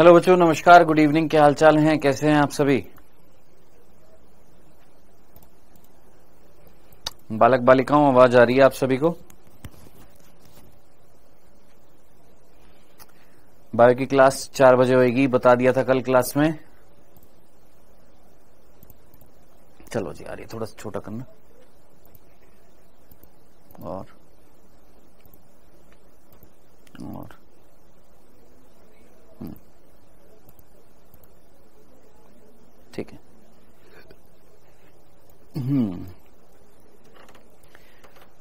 Hello बच्चों, नमस्कार, good evening. क्या हालचाल हैं, कैसे हैं आप सभी? बालक बालिकाओं, आवाज आ रही है आप सभी को? बायो की क्लास 4 बजे होगी, बता दिया था कल क्लास में। चलो जी, आ रही है, थोड़ा सा छोटा करना। और ठीक है।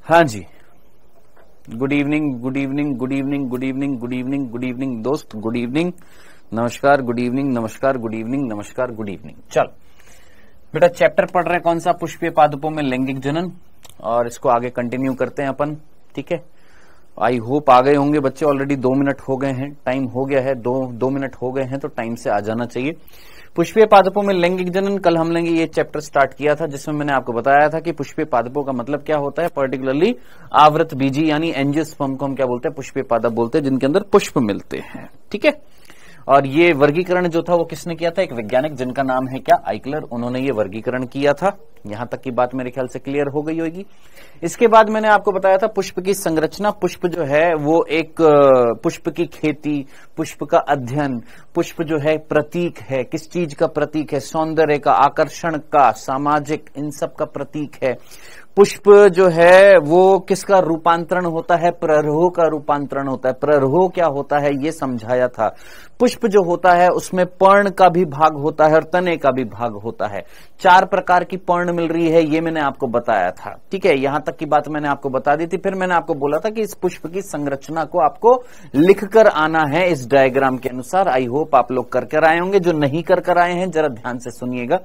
हाँ जी, good evening, good evening, good evening, good evening, good evening, good evening दोस्त, गुड इवनिंग, नमस्कार, गुड इवनिंग, नमस्कार, गुड इवनिंग, नमस्कार, गुड इवनिंग। चल बेटा, चैप्टर पढ़ रहे हैं कौन सा? पुष्पीय पादपों में लैंगिक जनन, और इसको आगे कंटिन्यू करते हैं अपन। ठीक है, आई होप आ गए होंगे बच्चे। ऑलरेडी 2 मिनट हो गए हैं, टाइम हो गया है, 2 मिनट हो गए हैं, तो टाइम से आ जाना चाहिए। पुष्पीय पादपों में लैंगिक जनन, कल हम लोगों ने ये चैप्टर स्टार्ट किया था, जिसमें मैंने आपको बताया था कि पुष्पीय पादपों का मतलब क्या होता है। पर्टिकुलरली आवृत बीजी यानी एंजियोस्पर्म को हम क्या बोलते हैं? पुष्पीय पादप बोलते हैं, जिनके अंदर पुष्प मिलते हैं। ठीक है, और ये वर्गीकरण जो था वो किसने किया था? एक वैज्ञानिक जिनका नाम है क्या? आइकलर। उन्होंने ये वर्गीकरण किया था। यहां तक की बात मेरे ख्याल से क्लियर हो गई होगी। इसके बाद मैंने आपको बताया था पुष्प की संरचना। पुष्प जो है वो एक पुष्प की खेती, पुष्प का अध्ययन, पुष्प जो है प्रतीक है। किस चीज का प्रतीक है? सौंदर्य का, आकर्षण का, सामाजिक, इन सब का प्रतीक है। पुष्प जो है वो किसका रूपांतरण होता है? प्ररोह का रूपांतरण होता है। प्ररोह क्या होता है ये समझाया था। पुष्प जो होता है उसमें पर्ण का भी भाग होता है और तने का भी भाग होता है। 4 प्रकार की पर्ण मिल रही है, ये मैंने आपको बताया था। ठीक है, यहां तक की बात मैंने आपको बता दी थी। फिर मैंने आपको बोला था कि इस पुष्प की संरचना को आपको लिखकर आना है इस डायग्राम के अनुसार। आई होप आप लोग कर आए होंगे। जो नहीं कर आए हैं जरा ध्यान से सुनिएगा।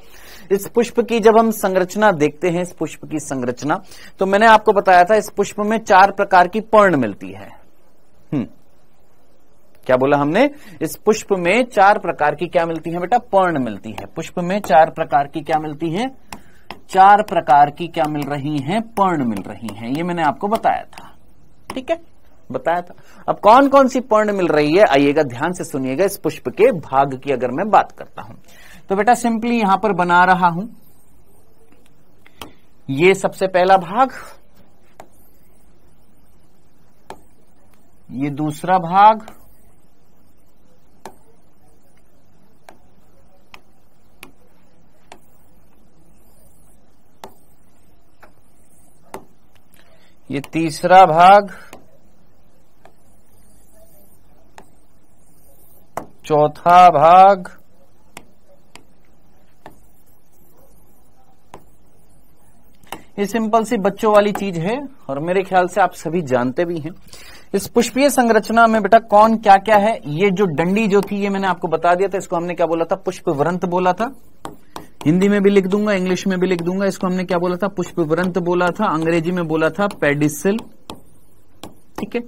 इस पुष्प की जब हम संरचना देखते हैं, इस पुष्प की संरचना, तो मैंने आपको बताया था इस पुष्प में 4 प्रकार की पर्ण मिलती है। क्या बोला हमने? इस पुष्प में 4 प्रकार की क्या मिलती है बेटा? पर्ण मिलती है। पुष्प में 4 प्रकार की क्या मिलती है? 4 प्रकार की क्या मिल रही हैं? पर्ण मिल रही हैं। ये मैंने आपको बताया था। ठीक है, बताया था। अब कौन कौन सी पर्ण मिल रही है, आइएगा ध्यान से सुनिएगा। इस पुष्प के भाग की अगर मैं बात करता हूं तो बेटा सिंपली यहां पर बना रहा हूं। ये सबसे पहला भाग, ये दूसरा भाग, ये तीसरा भाग, चौथा भाग, ये सिंपल सी बच्चों वाली चीज है और मेरे ख्याल से आप सभी जानते भी हैं। इस पुष्पीय संरचना में बेटा कौन क्या क्या है? ये जो डंडी जो थी ये मैंने आपको बता दिया था। इसको हमने क्या बोला था? पुष्पवृंत बोला था। हिंदी में भी लिख दूंगा, इंग्लिश में भी लिख दूंगा। इसको हमने क्या बोला था? पुष्पवृंत बोला था। अंग्रेजी में बोला था पेडिसिल। ठीक है,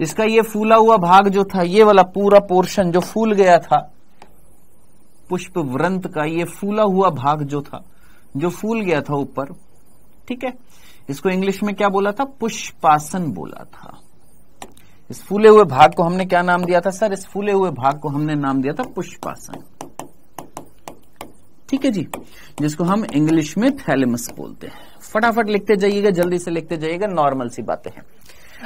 इसका ये फूला हुआ भाग जो था, ये वाला पूरा पोर्शन जो फूल गया था पुष्पवृंत का, ये फूला हुआ भाग जो था, जो फूल गया था ऊपर, ठीक है, इसको इंग्लिश में क्या बोला था? पुष्पासन बोला था। इस फूले हुए भाग को हमने क्या नाम दिया था सर? इस फूले हुए भाग को हमने नाम दिया था पुष्पासन। ठीक है जी, जिसको हम इंग्लिश में थैलेमस बोलते हैं। फटाफट लिखते जाइएगा, जल्दी से लिखते जाइएगा, नॉर्मल सी बातें हैं।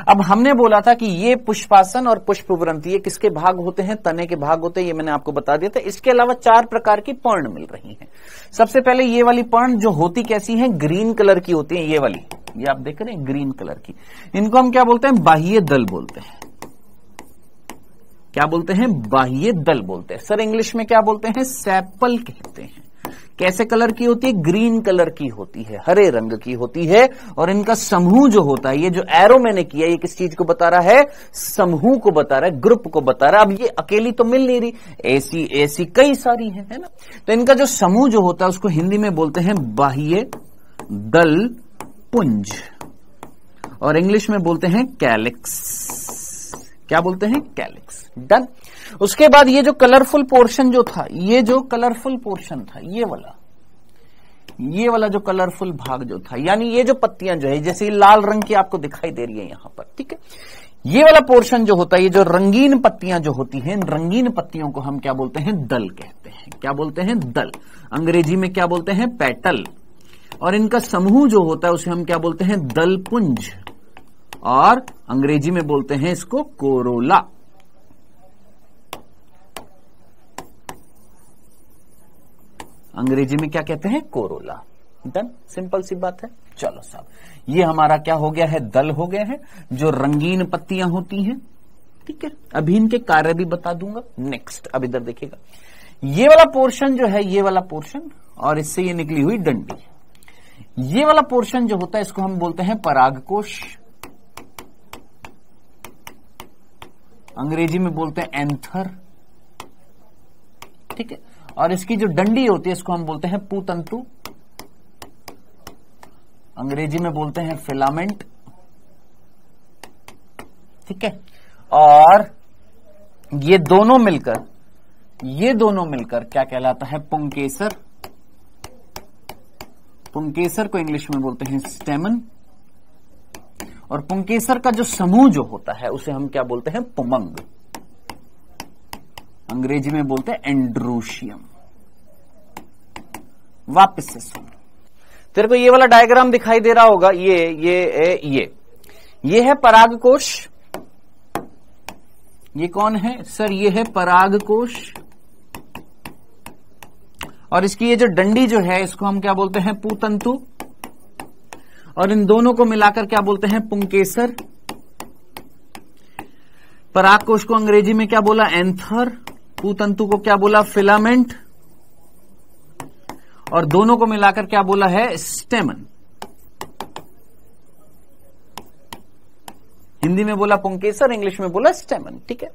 अब हमने बोला था कि ये पुष्पासन और पुष्पवृंत ये किसके भाग होते हैं? तने के भाग होते हैं। ये मैंने आपको बता दिया था। इसके अलावा 4 प्रकार की पर्ण मिल रही हैं। सबसे पहले ये वाली पर्ण जो होती कैसी है? ग्रीन कलर की होती है। ये वाली, ये आप देख रहे हैं ग्रीन कलर की, इनको हम क्या बोलते हैं? बाह्य दल बोलते हैं। क्या बोलते हैं? बाह्य दल बोलते हैं। सर इंग्लिश में क्या बोलते हैं? सेपल कहते हैं। कैसे कलर की होती है? ग्रीन कलर की होती है, हरे रंग की होती है। और इनका समूह जो होता है, ये जो एरो मैंने किया, ये किस चीज को बता रहा है? समूह को बता रहा है, ग्रुप को बता रहा है। अब ये अकेली तो मिल नहीं रही, ऐसी कई सारी है ना। तो इनका जो समूह जो होता है उसको हिंदी में बोलते हैं बाह्य दल पुंज, और इंग्लिश में बोलते हैं कैलिक्स। क्या बोलते हैं? कैलिक्स। डन। उसके बाद ये जो कलरफुल पोर्शन जो था, ये जो कलरफुल पोर्शन था, ये वाला जो कलरफुल भाग जो था, यानी ये जो पत्तियां जो है, जैसे लाल रंग की आपको दिखाई दे रही है यहां पर, ठीक है, ये वाला पोर्शन जो होता है, ये जो रंगीन पत्तियां जो होती हैं, इन रंगीन पत्तियों को हम क्या बोलते हैं? दल कहते हैं। क्या बोलते हैं? दल। अंग्रेजी में क्या बोलते हैं? पेटल। और इनका समूह जो होता है उसे हम क्या बोलते हैं? दलपुंज। और अंग्रेजी में बोलते हैं इसको कोरोला। अंग्रेजी में क्या कहते हैं? कोरोला। डन, सिंपल सी बात है। चलो साहब, ये हमारा क्या हो गया है? दल हो गया है, जो रंगीन पत्तियां होती हैं। ठीक है, अभी इनके कार्य भी बता दूंगा। नेक्स्ट, अब इधर देखिएगा, ये वाला पोर्शन जो है, ये वाला पोर्शन और इससे ये निकली हुई डंडी, ये वाला पोर्शन जो होता है इसको हम बोलते हैं परागकोश। अंग्रेजी में बोलते हैं एंथर। ठीक है, और इसकी जो डंडी होती है इसको हम बोलते हैं पूतंतु। अंग्रेजी में बोलते हैं फिलामेंट। ठीक है, और ये दोनों मिलकर क्या कहलाता है? पुंकेसर। पुंकेसर को इंग्लिश में बोलते हैं स्टेमन। और पुंकेसर का जो समूह जो होता है उसे हम क्या बोलते हैं? पुमंग। अंग्रेजी में बोलते हैं एंड्रोशियम। वापस से सुनो, तेरे को ये वाला डायग्राम दिखाई दे रहा होगा। ये है परागकोश। ये कौन है सर? ये है परागकोश। और इसकी ये जो डंडी जो है इसको हम क्या बोलते हैं? पूतंतु। और इन दोनों को मिलाकर क्या बोलते हैं? पुंकेसर। परागकोश को अंग्रेजी में क्या बोला? एंथर। पूतंतु को क्या बोला? फिलामेंट। और दोनों को मिलाकर क्या बोला है? स्टेमन। हिंदी में बोला पुंकेसर, इंग्लिश में बोला स्टेमन। ठीक है,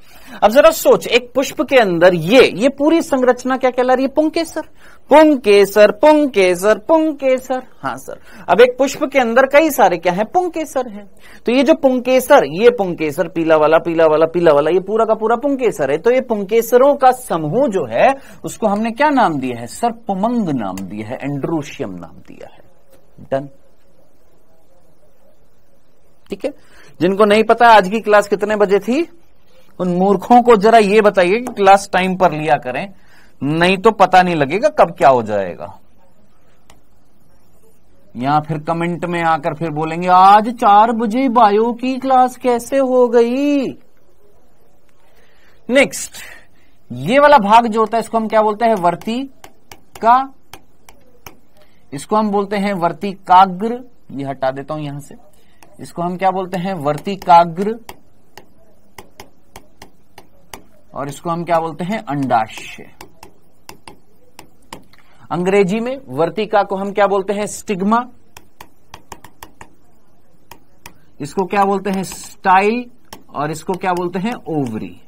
अब जरा सोच, एक पुष्प के अंदर ये पूरी संरचना क्या कहला रही है? पुंकेसर। पुंकेसर पुंकेसर पुंकेसर। हाँ सर, अब एक पुष्प के अंदर कई सारे क्या है? पुंकेसर है। तो ये जो पुंकेसर, ये पुंकेसर पीला वाला पीला वाला पीला वाला, ये पूरा का पूरा पुंकेसर है। तो ये पुंकेसरों का समूह जो है उसको हमने क्या नाम दिया है सर? पुमंग नाम दिया है, एंड्रोशियम नाम दिया है। डन। ठीक है, जिनको नहीं पता आज की क्लास कितने बजे थी, उन मूर्खों को जरा ये बताइए कि क्लास टाइम पर लिया करें, नहीं तो पता नहीं लगेगा कब क्या हो जाएगा। यहां फिर कमेंट में आकर फिर बोलेंगे आज 4 बजे बायो की क्लास कैसे हो गई। नेक्स्ट, ये वाला भाग जो होता है इसको हम क्या बोलते हैं? वर्तिका। इसको हम बोलते हैं वर्तिकाग्र। ये हटा देता हूं यहां से। इसको हम क्या बोलते हैं? वर्तिकाग्र। और इसको हम क्या बोलते हैं? अंडाशय। अंग्रेजी में वर्तिका को हम क्या बोलते हैं? स्टिग्मा। इसको क्या बोलते हैं? स्टाइल। और इसको क्या बोलते हैं? ओवरी।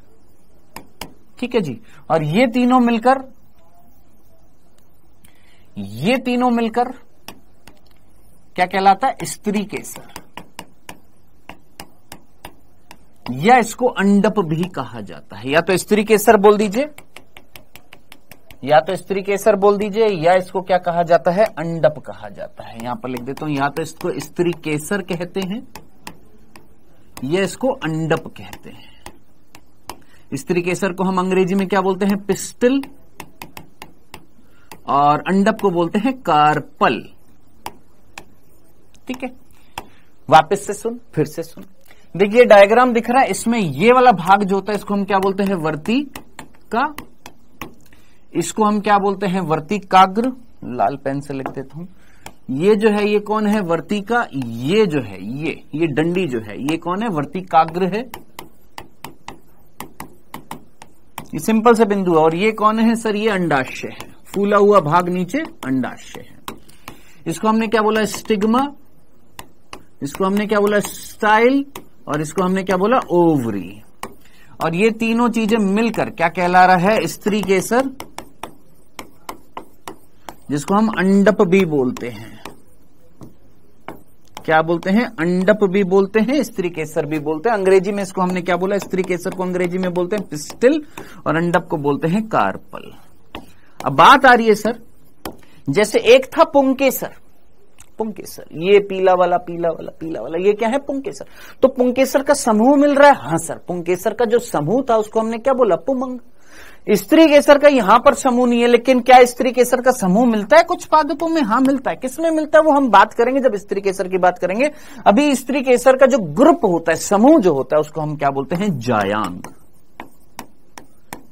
ठीक है जी, और ये तीनों मिलकर क्या कहलाता है? स्त्री केसर, या इसको अंडप भी कहा जाता है। या तो स्त्री केसर बोल दीजिए, या इसको क्या कहा जाता है? अंडप कहा जाता है। यहां पर लिख देता हूं, या तो इसको स्त्री केसर कहते हैं या इसको अंडप कहते हैं। स्त्री केसर को हम अंग्रेजी में क्या बोलते हैं? पिस्टल। और अंडप को बोलते हैं कार्पल। ठीक है, वापस से सुन, फिर से सुन। देखिए डायग्राम दिख रहा है, इसमें ये वाला भाग जो होता है इसको हम क्या बोलते हैं? वर्तिका। इसको हम क्या बोलते हैं? वर्तिकाग्र। लाल पेन से लिख देता हूं। ये जो है ये कौन है? वर्तिका। ये जो है ये डंडी जो है ये कौन है? वर्तिकाग्र है। ये सिंपल से बिंदु है। और ये कौन है सर? ये अंडाशय है। फूला हुआ भाग नीचे अंडाशय है। इसको हमने क्या बोला? स्टिग्मा। इसको हमने क्या बोला? स्टाइल। और इसको हमने क्या बोला? ओवरी। और ये तीनों चीजें मिलकर क्या कहला रहा है? स्त्री केसर, जिसको हम अंडप भी बोलते हैं। क्या बोलते हैं? अंडप भी बोलते हैं, स्त्री केसर भी बोलते हैं। अंग्रेजी में इसको हमने क्या बोला? स्त्री केसर को अंग्रेजी में बोलते हैं पिस्टल और अंडप को बोलते हैं कार्पल। अब बात आ रही है सर, जैसे एक था पुंकेसर पुंकेसर। ये पीला वाला पीला वाला पीला वाला ये क्या है? पुंकेसर। तो पुंकेसर का समूह मिल रहा है। हाँ सर, पुंकेसर का जो समूह था उसको हमने क्या बोला? पुमंग। स्त्री केसर का यहां पर समूह नहीं है, लेकिन क्या स्त्री केसर का समूह मिलता है कुछ पादपों में? हाँ मिलता है। किसमें मिलता है वो हम बात करेंगे जब स्त्री केसर की बात करेंगे। अभी स्त्री केसर का जो ग्रुप होता है, समूह जो होता है, उसको हम क्या बोलते हैं? जायांग।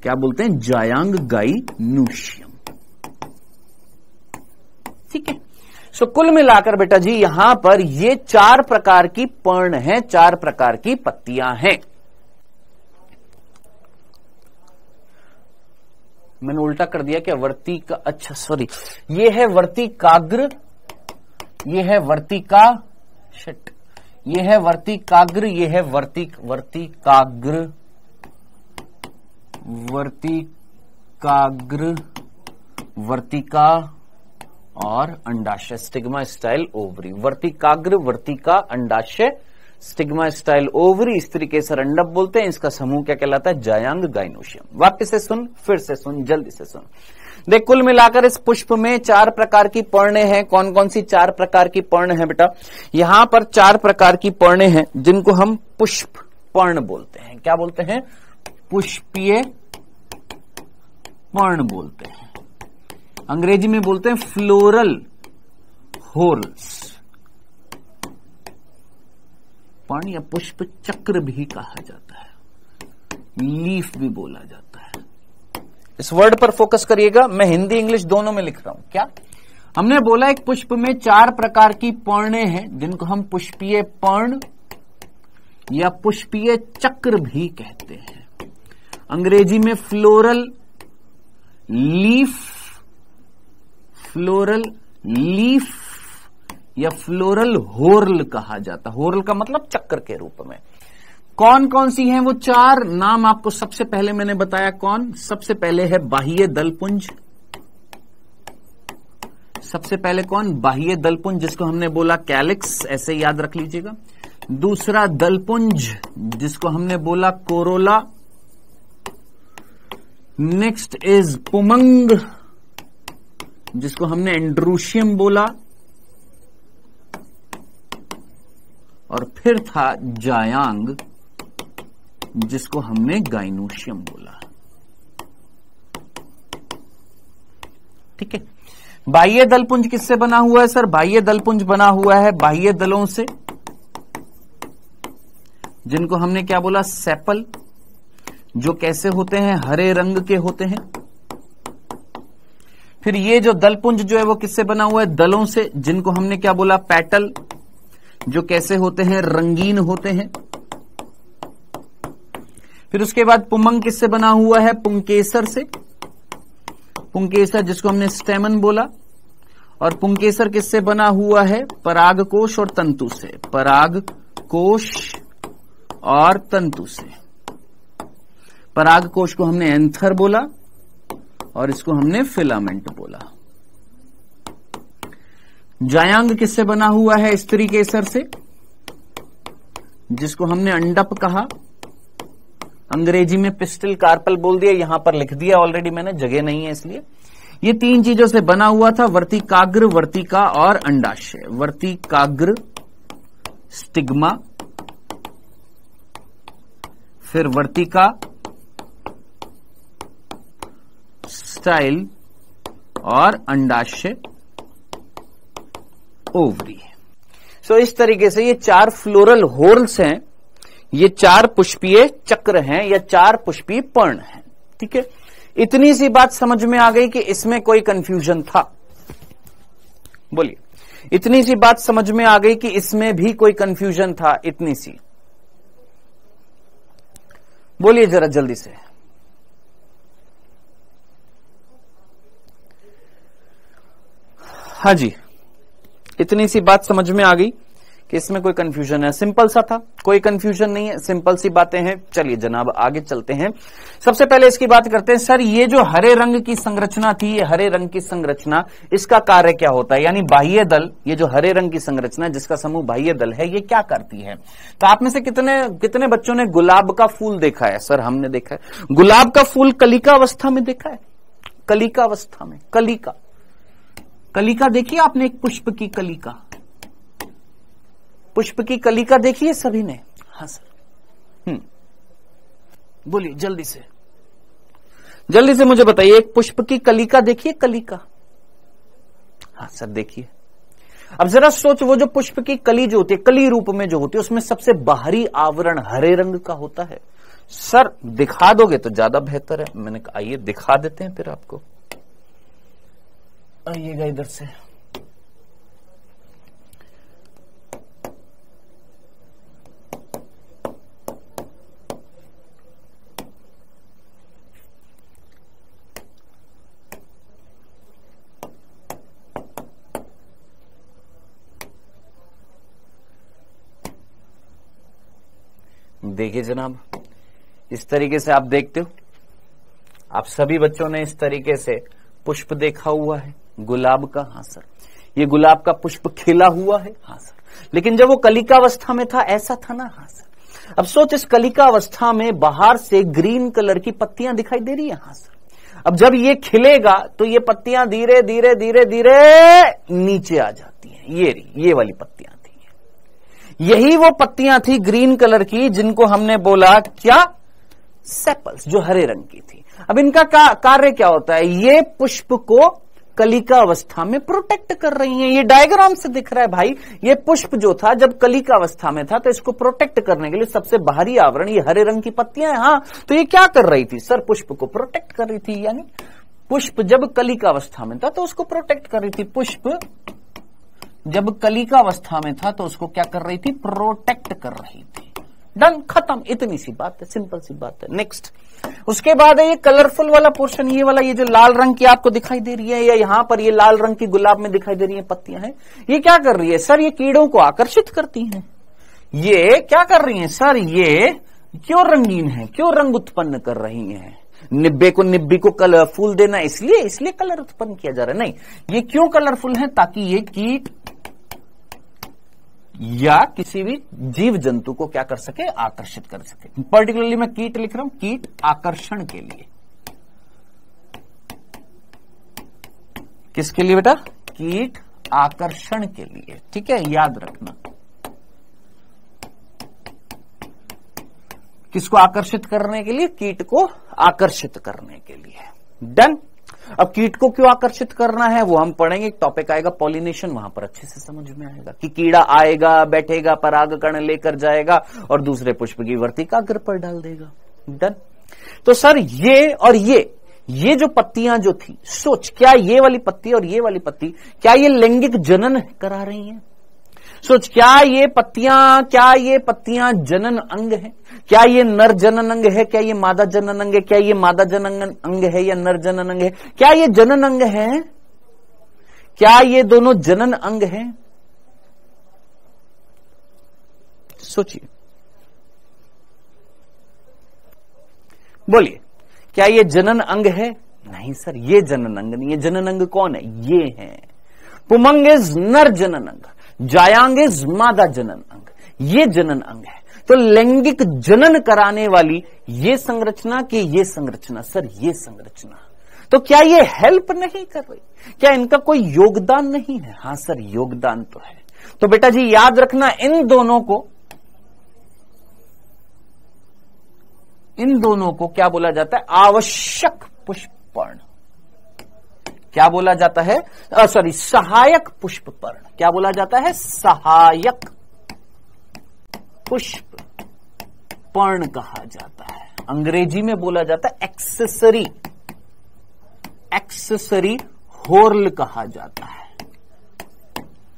क्या बोलते हैं? जायांग गाइनोशियम। ठीक है। सो कुल मिलाकर बेटा जी यहां पर ये 4 प्रकार की पर्ण हैं, 4 प्रकार की पत्तियां हैं। मैंने उल्टा कर दिया क्या? वर्तिका, अच्छा सॉरी, ये है वर्तिकाग्र, ये है वर्तिका, शिट, ये है वर्तिकाग्र, ये है वर्तिकाग्र, वर्तिकाग्र, वर्तिका और अंडाशय, स्टिग्मा स्टाइल ओवरी। वर्तिकाग्र, वर्तिका, अंडाशय, स्टिग्मा स्टाइल ओवरी, स्त्री केसर अंडप बोलते हैं। इसका समूह क्या कहलाता है? जायांग गाइनोशियम। वापस से सुन, फिर से सुन, जल्दी से सुन। देख, कुल मिलाकर इस पुष्प में 4 प्रकार की पर्णे हैं। कौन कौन सी 4 प्रकार की पर्ण है बेटा? यहां पर 4 प्रकार की पर्णे हैं जिनको हम पुष्प पर्ण बोलते हैं। क्या बोलते हैं? पुष्पीय पर्ण बोलते हैं। अंग्रेजी में बोलते हैं फ्लोरल होर्ल्स। पर्ण या पुष्प चक्र भी कहा जाता है, लीफ भी बोला जाता है। इस वर्ड पर फोकस करिएगा, मैं हिंदी इंग्लिश दोनों में लिख रहा हूं। क्या हमने बोला? एक पुष्प में 4 प्रकार की पर्णे हैं जिनको हम पुष्पीय पर्ण या पुष्पीय चक्र भी कहते हैं। अंग्रेजी में फ्लोरल लीफ, फ्लोरल लीफ या फ्लोरल होर्ल कहा जाता है। होर्ल का मतलब चक्र के रूप में। कौन कौन सी हैं वो 4 नाम? आपको सबसे पहले मैंने बताया कौन? सबसे पहले है बाह्य दलपुंज। सबसे पहले कौन? बाह्य दलपुंज, जिसको हमने बोला कैलिक्स, ऐसे याद रख लीजिएगा। दूसरा दलपुंज, जिसको हमने बोला कोरोला। नेक्स्ट इज पुमंग, जिसको हमने एंड्रूशियम बोला। और फिर था जायांग, जिसको हमने गाइनोशियम बोला। ठीक है। बाह्य दलपुंज किससे बना हुआ है सर? बाह्य दलपुंज बना हुआ है बाह्य दलों से, जिनको हमने क्या बोला? सेपल, जो कैसे होते हैं? हरे रंग के होते हैं। फिर ये जो दलपुंज जो है वो किससे बना हुआ है? दलों से, जिनको हमने क्या बोला? पेटल, जो कैसे होते हैं? रंगीन होते हैं। फिर उसके बाद पुमंग किससे बना हुआ है? पुंकेसर से। पुंकेसर, जिसको हमने स्टेमन बोला। और पुंकेसर किससे बना हुआ है? परागकोश और तंतु से। परागकोश और तंतु से। परागकोश को हमने एंथर बोला और इसको हमने फिलामेंट बोला। जायांग किससे बना हुआ है? स्त्री केसर से, जिसको हमने अंडप कहा। अंग्रेजी में पिस्टिल कार्पल बोल दिया, यहां पर लिख दिया ऑलरेडी मैंने, जगह नहीं है इसलिए। ये 3 चीजों से बना हुआ था, वर्तिकाग्र, वर्तिका और अंडाशय। वर्तिकाग्र, स्टिग्मा, फिर वर्तिका स्टाइल और अंडाशय ओवरी। सो इस तरीके से ये 4 फ्लोरल होर्ल्स हैं, ये 4 पुष्पीय चक्र हैं या 4 पुष्पीय पर्ण हैं। ठीक है। इतनी सी बात समझ में आ गई कि इसमें कोई कंफ्यूजन था? बोलिए, इतनी सी बात समझ में आ गई कि इसमें भी कोई कंफ्यूजन था? इतनी सी बोलिए जरा जल्दी से। हाँ जी, इतनी सी बात समझ में आ गई कि इसमें कोई कंफ्यूजन है? सिंपल सा था, कोई कंफ्यूजन नहीं है, सिंपल सी बातें हैं। चलिए जनाब आगे चलते हैं। सबसे पहले इसकी बात करते हैं। सर ये जो हरे रंग की संरचना थी, ये हरे रंग की संरचना, इसका कार्य क्या होता है? यानी बाह्य दल, ये जो हरे रंग की संरचना जिसका समूह बाह्य दल है, ये क्या करती है? तो आप में से कितने बच्चों ने गुलाब का फूल देखा है? सर हमने देखा है। गुलाब का फूल कलिका अवस्था में देखा है? कलिका अवस्था में, कलिका, कलिका देखिए आपने, एक पुष्प की कलिका, पुष्प की कलिका देखी है सभी ने? हाँ सर। बोलिए जल्दी से, जल्दी से मुझे बताइए, एक पुष्प की कलिका देखिए, कलिका? हाँ सर देखिए। अब जरा सोच, वो जो पुष्प की कली जो होती है, कली रूप में जो होती है, उसमें सबसे बाहरी आवरण हरे रंग का होता है। सर दिखा दोगे तो ज्यादा बेहतर है। मैंने कहा आइए दिखा देते हैं फिर आपको। आइएगा इधर से। देखिए जनाब, इस तरीके से आप देखते हो, आप सभी बच्चों ने इस तरीके से पुष्प देखा हुआ है गुलाब का। हाँ सर। ये गुलाब का पुष्प खिला हुआ है। हाँ सर। लेकिन जब वो कलिकावस्था में था ऐसा था ना? हाँ सर। अब सोच, इस कलिकावस्था में बाहर से ग्रीन कलर की पत्तियां दिखाई दे रही है। हाँ सर। अब जब ये खिलेगा तो ये पत्तियां धीरे धीरे धीरे धीरे नीचे आ जाती हैं। ये वाली पत्तियां, यही वो पत्तियां थी ग्रीन कलर की जिनको हमने बोला क्या? सेपल्स, जो हरे रंग की थी। अब इनका कार्य क्या होता है? ये पुष्प को कलिका अवस्था में प्रोटेक्ट कर रही हैं। ये डायग्राम से दिख रहा है भाई, ये पुष्प जो था जब कलिका अवस्था में था तो इसको प्रोटेक्ट करने के लिए सबसे बाहरी आवरण ये हरे रंग की पत्तियां हैं। हाँ, तो ये क्या कर रही थी सर? पुष्प को प्रोटेक्ट कर रही थी। यानी पुष्प जब कलिका अवस्था में था तो उसको प्रोटेक्ट कर रही थी। पुष्प जब कलिका अवस्था में था तो उसको क्या कर रही थी? प्रोटेक्ट कर रही थी। डन, खत्म। इतनी सी बात है, सिंपल सी बात है। नेक्स्ट, उसके बाद है ये कलरफुल वाला पोर्शन, ये वाला, ये जो लाल रंग की आपको दिखाई दे रही है या यहां पर ये लाल रंग की गुलाब में दिखाई दे रही है पत्तियां हैं, ये क्या कर रही है सर? ये कीड़ों को आकर्षित करती हैं। ये क्या कर रही हैं सर? ये क्यों रंगीन है, क्यों रंग उत्पन्न कर रही हैं? निब्बी को कलरफुल देना, इसलिए कलर उत्पन्न किया जा रहा है? नहीं, ये क्यों कलरफुल है? ताकि ये कीट या किसी भी जीव जंतु को क्या कर सके? आकर्षित कर सके। पर्टिकुलरली मैं कीट लिख रहा हूं, कीट आकर्षण के लिए। किसके लिए बेटा? कीट आकर्षण के लिए। ठीक है, याद रखना। किसको आकर्षित करने के लिए? कीट को आकर्षित करने के लिए। डन। अब कीट को क्यों आकर्षित करना है वो हम पढ़ेंगे। एक टॉपिक आएगा पॉलिनेशन, वहां पर अच्छे से समझ में आएगा कि कीड़ा आएगा, बैठेगा, परागकण लेकर जाएगा और दूसरे पुष्प की वर्तिका अग्र पर डाल देगा। डन। तो सर ये और ये जो पत्तियां जो थी, सोच, क्या ये वाली पत्ती और ये वाली पत्ती क्या ये लैंगिक जनन करा रही हैं? सोच, क्या ये पत्तियां जनन अंग है? क्या ये नर जनन अंग है? क्या ये मादा जनन अंग है? क्या ये मादा जनन अंग है या नर जनन अंग है? क्या ये जनन अंग है? क्या ये दोनों जनन अंग हैं? सोचिए, बोलिए, क्या ये जनन अंग है? नहीं सर, ये जनन अंग नहीं है। जनन अंग कौन है? ये है। पुमंग इज नर जनन अंग, जायांग इज मादा जनन अंग। ये जनन अंग है। तो लैंगिक जनन कराने वाली ये संरचना की ये संरचना, सर ये संरचना, तो क्या ये हेल्प नहीं कर रही? क्या इनका कोई योगदान नहीं है? हाँ सर, योगदान तो है। तो बेटा जी याद रखना, इन दोनों को क्या बोला जाता है? आवश्यक पुष्पपर्ण। क्या बोला जाता है? सहायक पुष्पपर्ण। क्या बोला जाता है? सहायक पुष्पपर्ण कहा जाता है। अंग्रेजी में बोला जाता है एक्सेसरी होर्ल कहा जाता है।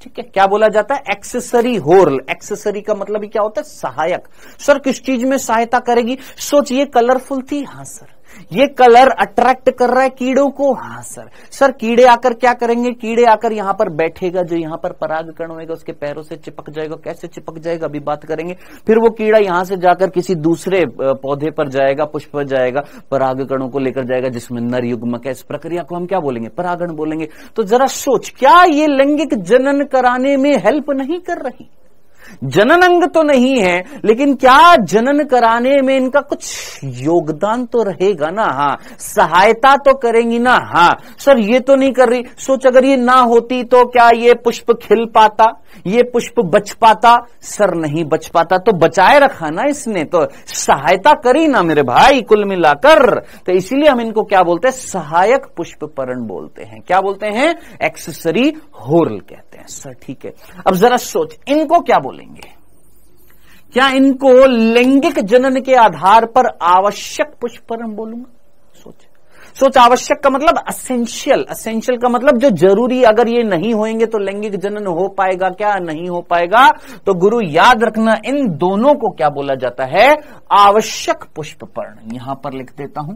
ठीक है, क्या बोला जाता है? एक्सेसरी होर्ल। एक्सेसरी का मतलब क्या होता है? सहायक। सर किस चीज में सहायता करेगी? सोच, ये कलरफुल थी। हाँ सर, ये कलर अट्रैक्ट कर रहा है कीड़ों को। हाँ सर कीड़े आकर क्या करेंगे? कीड़े आकर यहां पर बैठेगा, जो यहां पर परागकण होगा उसके पैरों से चिपक जाएगा। कैसे चिपक जाएगा अभी बात करेंगे। फिर वो कीड़ा यहां से जाकर किसी दूसरे पौधे पर जाएगा, पुष्प पर जाएगा, परागकणों को लेकर जाएगा जिसमें नर युग्मक है। इस प्रक्रिया को हम क्या बोलेंगे? परागण बोलेंगे। तो जरा सोच, क्या ये लैंगिक जनन कराने में हेल्प नहीं कर रही? जनन अंग तो नहीं है, लेकिन क्या जनन कराने में इनका कुछ योगदान तो रहेगा ना। हाँ, सहायता तो करेंगी ना। हाँ सर ये तो नहीं कर रही। सोच अगर ये ना होती तो क्या ये पुष्प खिल पाता, ये पुष्प बच पाता? सर नहीं बच पाता। तो बचाए रखा ना इसने, तो सहायता करी ना मेरे भाई कुल मिलाकर। तो इसीलिए हम इनको क्या बोलते हैं? सहायक पुष्प पर्ण बोलते हैं। क्या बोलते हैं? एक्सेसरी होरल कहते हैं। सर ठीक है, अब जरा सोच इनको क्या बोलेंगे? क्या इनको लैंगिक जनन के आधार पर आवश्यक पुष्प पर्ण बोलूंगा? सोच आवश्यक का मतलब असेंशियल, असेंशियल का मतलब जो जरूरी, अगर ये नहीं होंगे तो लैंगिक जनन हो पाएगा क्या? नहीं हो पाएगा। तो गुरु याद रखना इन दोनों को क्या बोला जाता है? आवश्यक पुष्प पर्ण। यहां पर लिख देता हूं,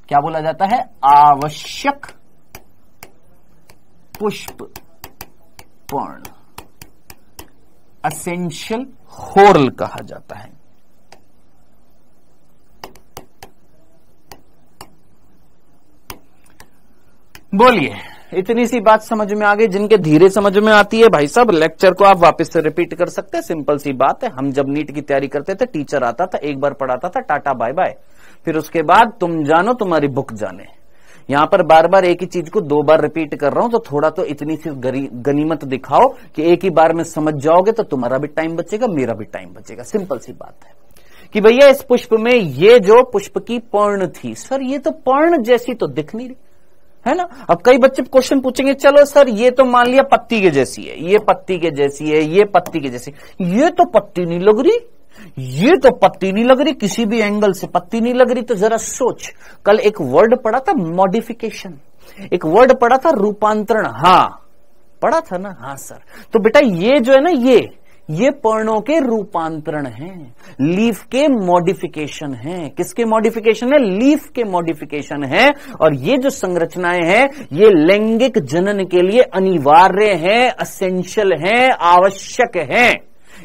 क्या बोला जाता है? आवश्यक पुष्प पर्ण, असेंशियल होरल कहा जाता है। बोलिए, इतनी सी बात समझ में आ गई? जिनके धीरे समझ में आती है भाई साहब, लेक्चर को आप वापस से रिपीट कर सकते हैं। सिंपल सी बात है। हम जब नीट की तैयारी करते थे, टीचर आता था, एक बार पढ़ाता था, टाटा बाय बाय, फिर उसके बाद तुम जानो तुम्हारी बुक जाने। यहां पर बार बार एक ही चीज को 2 बार रिपीट कर रहा हूं, तो थोड़ा तो इतनी सी गनीमत दिखाओ कि एक ही बार में समझ जाओगे, तो तुम्हारा भी टाइम बचेगा, मेरा भी टाइम बचेगा। सिंपल सी बात है कि भैया इस पुष्प में ये जो पुष्प की पर्ण थी, सर ये तो पर्ण जैसी तो दिख नहीं रही है ना। अब कई बच्चे क्वेश्चन पूछेंगे, चलो सर ये तो मान लिया पत्ती के जैसी है, ये पत्ती के जैसी है, ये पत्ती के जैसी, ये तो पत्ती नहीं लग रही, ये तो पत्ती नहीं लग रही, किसी भी एंगल से पत्ती नहीं लग रही। तो जरा सोच, कल एक वर्ड पढ़ा था मॉडिफिकेशन, एक वर्ड पढ़ा था रूपांतरण। हाँ पढ़ा था ना? हाँ सर। तो बेटा ये जो है ना, ये पर्णों के रूपांतरण हैं, लीफ के मॉडिफिकेशन हैं। किसके मॉडिफिकेशन है? लीफ के मॉडिफिकेशन है। और ये जो संरचनाएं हैं ये लैंगिक जनन के लिए अनिवार्य हैं, असेंशियल हैं, आवश्यक हैं।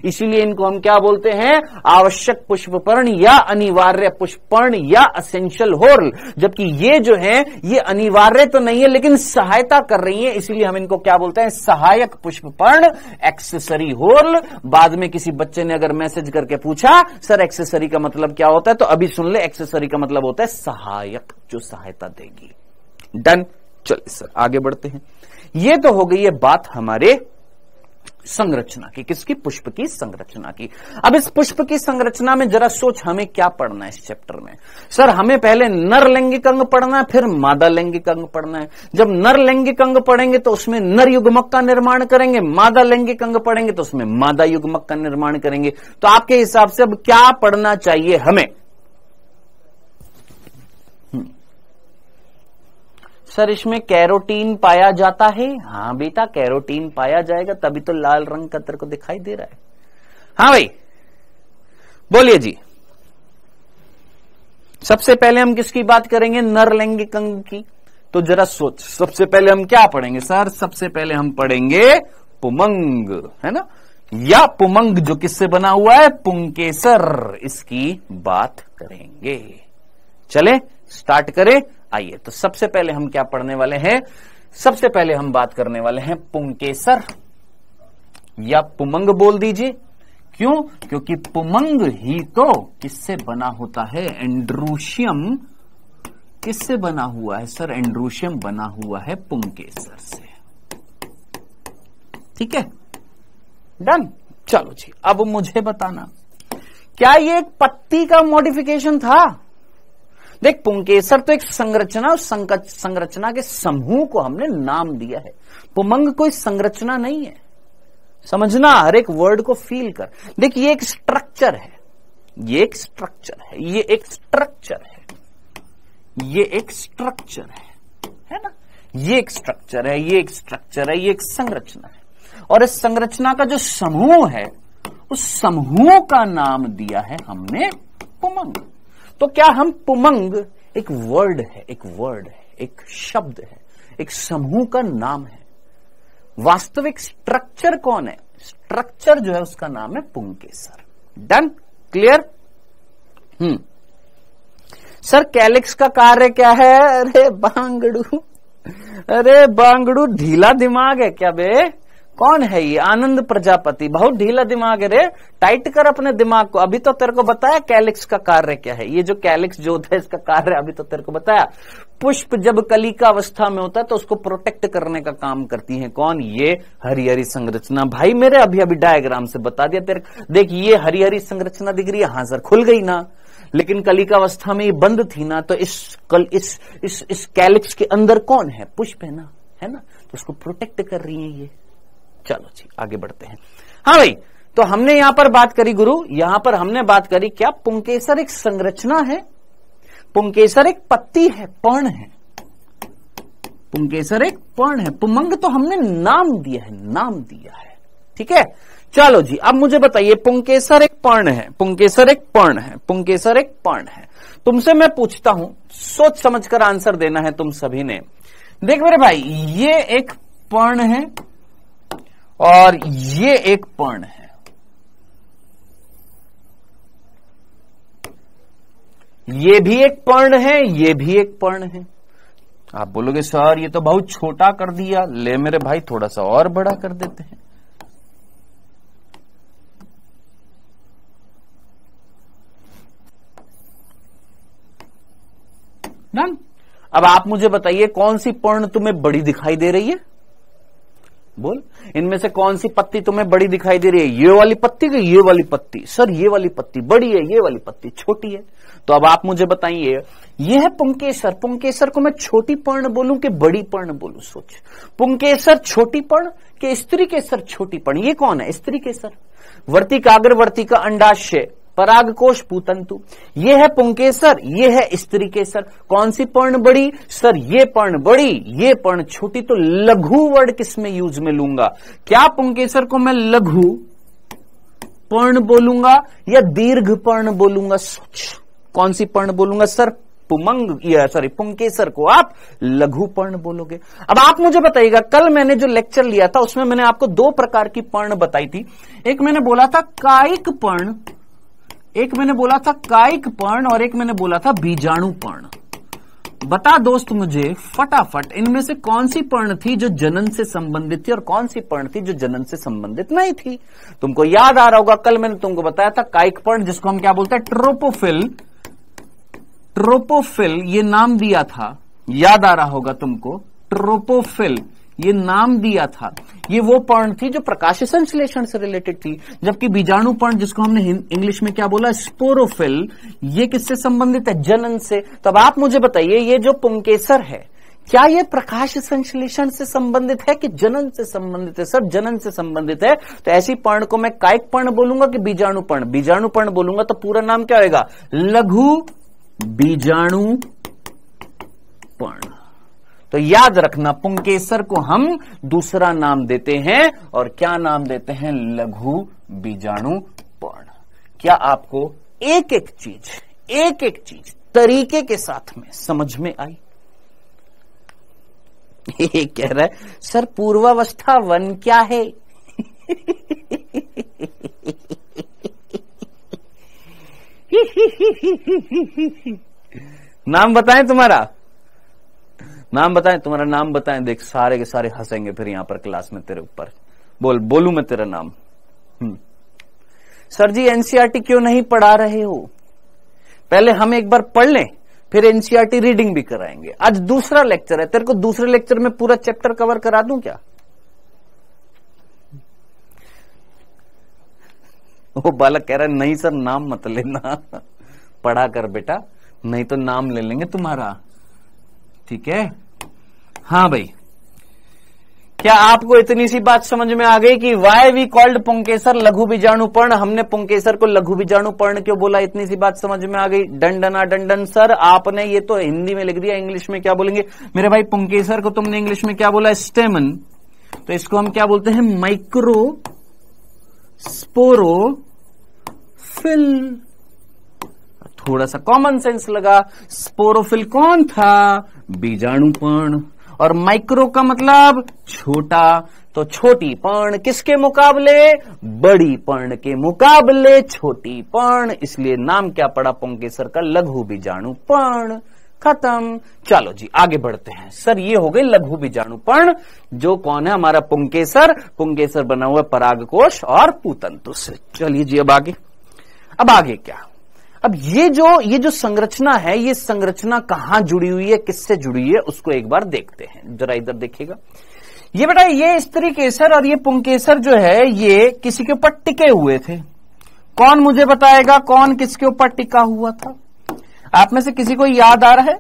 इसीलिए इनको हम क्या बोलते हैं? आवश्यक पुष्पपर्ण या अनिवार्य पुष्पपर्ण या असेंशियल होरल। जबकि ये जो है ये अनिवार्य तो नहीं है लेकिन सहायता कर रही है, इसीलिए हम इनको क्या बोलते हैं? सहायक पुष्पपर्ण, एक्सेसरी होरल। बाद में किसी बच्चे ने अगर मैसेज करके पूछा सर एक्सेसरी का मतलब क्या होता है, तो अभी सुन ले, एक्सेसरी का मतलब होता है सहायक, जो सहायता देगी। डन। चलिए सर आगे बढ़ते हैं। ये तो हो गई है बात हमारे संरचना की। किसकी? पुष्प की संरचना की। अब इस पुष्प की संरचना में जरा सोच, हमें क्या पढ़ना है इस चैप्टर में? सर हमें पहले नर लैंगिक अंग पढ़ना है, फिर मादा लैंगिक अंग पढ़ना है। जब नर लैंगिक अंग पढ़ेंगे तो उसमें नर युग्मक का निर्माण करेंगे, मादा लैंगिक अंग पढ़ेंगे तो उसमें मादा युग्मक का निर्माण करेंगे। तो आपके हिसाब से अब क्या पढ़ना चाहिए हमें? सर इसमें कैरोटीन पाया जाता है। हाँ बेटा कैरोटीन पाया जाएगा, तभी तो लाल रंग का तेरे को दिखाई दे रहा है। हाँ भाई बोलिए जी। सबसे पहले हम किसकी बात करेंगे? नर लैंगिक अंग की। तो जरा सोच, सबसे पहले हम क्या पढ़ेंगे? सर सबसे पहले हम पढ़ेंगे पुमंग, है ना, या पुमंग जो किससे बना हुआ है? पुंकेसर। इसकी बात करेंगे। चले स्टार्ट करें। आइए, तो सबसे पहले हम क्या पढ़ने वाले हैं? सबसे पहले हम बात करने वाले हैं पुंकेसर या पुमंग बोल दीजिए। क्यों? क्योंकि पुमंग ही तो किससे बना होता है? एंड्रूशियम किससे बना हुआ है? सर एंड्रूशियम बना हुआ है पुंकेसर से। ठीक है, डन। चलो जी, अब मुझे बताना, क्या ये एक पत्ती का मॉडिफिकेशन था? देख पुंकेसर तो एक संरचना, उस संरचना के समूह को हमने नाम दिया है। पुमंग कोई संरचना नहीं है। समझना, हर एक वर्ड को फील कर। देख ये एक स्ट्रक्चर है, ये एक स्ट्रक्चर है, ये एक स्ट्रक्चर है, ये एक स्ट्रक्चर है ना, ये एक स्ट्रक्चर है, ये एक स्ट्रक्चर है, ये एक संरचना है। और इस संरचना का जो समूह है, उस समूह का नाम दिया है हमने पुमंग। तो क्या हम पुमंग एक वर्ड है, एक वर्ड है, एक शब्द है, एक समूह का नाम है। वास्तविक स्ट्रक्चर कौन है? स्ट्रक्चर जो है उसका नाम है पुंकेसर। Done, clear? सर कैलिक्स का कार्य क्या है? अरे बांगड़ू, अरे बांगड़ू ढीला दिमाग है क्या बे? कौन है ये? आनंद प्रजापति। बहुत ढीला दिमाग है रे, टाइट कर अपने दिमाग को। अभी तो तेरे को बताया कैलिक्स का कार्य क्या है। ये जो कैलिक्स जो होता है इसका कार्य अभी तो तेरे को बताया। पुष्प जब कलिका अवस्था में होता है तो उसको प्रोटेक्ट करने का काम करती है कौन? ये हरी हरी संरचना। भाई मेरे अभी अभी डायग्राम से बता दिया तेरे। देख ये हरी हरी संरचना दिख रही है, हाँ सर खुल गई ना, लेकिन कलिका अवस्था में ये बंद थी ना, तो इस कैलिक्स के अंदर कौन है? पुष्प है ना, है ना, तो उसको प्रोटेक्ट कर रही है ये। चलो जी आगे बढ़ते हैं। हाँ भाई, तो हमने यहां पर बात करी गुरु, यहां पर हमने बात करी क्या? पुंकेसर एक संरचना है, पुंकेसर एक पत्ती है, पर्ण है। पुंकेसर एक पर्ण है। पुमंग तो हमने नाम दिया है, नाम दिया है, ठीक है। चलो जी अब मुझे बताइए, पुंकेसर एक पर्ण है, पुंकेसर एक पर्ण है, पुंकेसर एक पर्ण है। तुमसे मैं पूछता हूं, सोच समझकर आंसर देना है तुम सभी ने। देख मेरे भाई, ये एक पर्ण है और ये एक पर्ण है। ये भी एक पर्ण है, ये भी एक पर्ण है। आप बोलोगे सर ये तो बहुत छोटा कर दिया। ले मेरे भाई थोड़ा सा और बड़ा कर देते हैं। डन। अब आप मुझे बताइए कौन सी पर्ण तुम्हें बड़ी दिखाई दे रही है? बोल, इनमें से कौन सी पत्ती तुम्हें बड़ी दिखाई दे रही है? ये वाली पत्ती कि ये वाली पत्ती? सर ये वाली पत्ती बड़ी है, ये वाली पत्ती छोटी है। तो अब आप मुझे बताइए, ये है पुंकेसर। पुंकेसर को मैं छोटी पर्ण बोलूं कि बड़ी पर्ण बोलूं? सोच, पुंकेसर छोटी पर्ण कि स्त्री केसर छोटी पर्ण? ये कौन है? स्त्री केसर। वर्तिकाग्र वर्तिका अंडाशय परागकोश पूतंतु, ये है पुंकेसर, ये है स्त्री केसर। कौन सी पर्ण बड़ी? सर ये पर्ण बड़ी, ये पर्ण छोटी। तो लघु वर्ड किस में यूज में लूंगा? क्या पुंकेसर को मैं लघु पर्ण बोलूंगा या दीर्घ पर्ण बोलूंगा? सोच, कौन सी पर्ण बोलूंगा? सर पुंकेसर को आप लघु पर्ण बोलोगे। अब आप मुझे बताइएगा, कल मैंने जो लेक्चर लिया था उसमें मैंने आपको दो प्रकार की पर्ण बताई थी। एक मैंने बोला था कायिक पर्ण, एक मैंने बोला था कायिक पर्ण और एक मैंने बोला था बीजाणु पर्ण। बता दोस्त मुझे फटाफट, इनमें से कौन सी पर्ण थी जो जनन से संबंधित थी और कौन सी पर्ण थी जो जनन से संबंधित नहीं थी? तुमको याद आ रहा होगा, कल मैंने तुमको बताया था कायिक पर्ण, जिसको हम क्या बोलते हैं? ट्रोपोफिल। ट्रोपोफिल ये नाम दिया था, याद आ रहा होगा तुमको। ट्रोपोफिल ये नाम दिया था। ये वो पर्ण थी जो प्रकाश संश्लेषण से रिलेटेड थी। जबकि बीजाणु पर्ण, जिसको हमने इंग्लिश में क्या बोला? स्पोरोफिल, ये किससे संबंधित है? जनन से। तो अब आप मुझे बताइए, ये जो पुंकेसर है क्या ये प्रकाश संश्लेषण से संबंधित है कि जनन से संबंधित है? सर जनन से संबंधित है। तो ऐसी पर्ण को मैं कायिक पर्ण बोलूंगा कि बीजाणु पर्ण? बीजाणु पर्ण बोलूंगा। तो पूरा नाम क्या होगा? लघु बीजाणु पर्ण। तो याद रखना, पुंकेसर को हम दूसरा नाम देते हैं और क्या नाम देते हैं? लघु बीजाणु पर्ण। क्या आपको एक एक चीज तरीके के साथ में समझ में आई? ये कह रहा है सर पूर्वावस्था वन क्या है? नाम बताएं तुम्हारा, नाम बताएं तुम्हारा, नाम बताएं। देख सारे के सारे हंसेंगे फिर यहां पर क्लास में तेरे ऊपर। बोलूं मैं तेरा नाम? सर जी एनसीईआरटी क्यों नहीं पढ़ा रहे हो? पहले हम एक बार पढ़ लें, फिर एनसीईआरटी रीडिंग भी कराएंगे। आज दूसरा लेक्चर है, तेरे को दूसरे लेक्चर में पूरा चैप्टर कवर करा दूं क्या? वो बालक कह रहा है नहीं सर नाम मत लेना, पढ़ा कर बेटा, नहीं तो नाम ले लेंगे तुम्हारा, ठीक है? हाँ भाई, क्या आपको इतनी सी बात समझ में आ गई कि वाई वी कॉल्ड पुंकेसर लघु बीजाणु पर्ण? हमने पुंकेसर को लघु बीजाणु पर्ण क्यों बोला? इतनी सी बात समझ में आ गई? डंडना डंडन। सर आपने ये तो हिंदी में लिख दिया, इंग्लिश में क्या बोलेंगे मेरे भाई? पुंकेसर को तुमने इंग्लिश में क्या बोला? स्टेमन। तो इसको हम क्या बोलते हैं? Micro sporophyll. थोड़ा सा कॉमन सेंस लगा। स्पोरोफिल कौन था? बीजाणु पर्ण। और माइक्रो का मतलब छोटा, तो छोटी पर्ण किसके मुकाबले? बड़ी पर्ण के मुकाबले छोटी पर्ण। इसलिए नाम क्या पड़ा पुंकेसर का? लघु बीजाणु पर्ण। खत्म। चलो जी आगे बढ़ते हैं। सर ये हो गई लघु बीजाणुपर्ण, जो कौन है हमारा पुंकेसर। पुंकेसर बना हुआ परागकोश और पूतंतु से। चलिए जी अब आगे क्या। अब ये जो संरचना है, ये संरचना कहां जुड़ी हुई है, किससे जुड़ी हुई है, उसको एक बार देखते हैं। जरा इधर देखिएगा। ये बेटा ये स्त्रीकेसर और ये पुंकेसर जो है ये किसी के ऊपर टिके हुए थे। कौन मुझे बताएगा कौन किसके ऊपर टिका हुआ था? आप में से किसी को याद आ रहा है?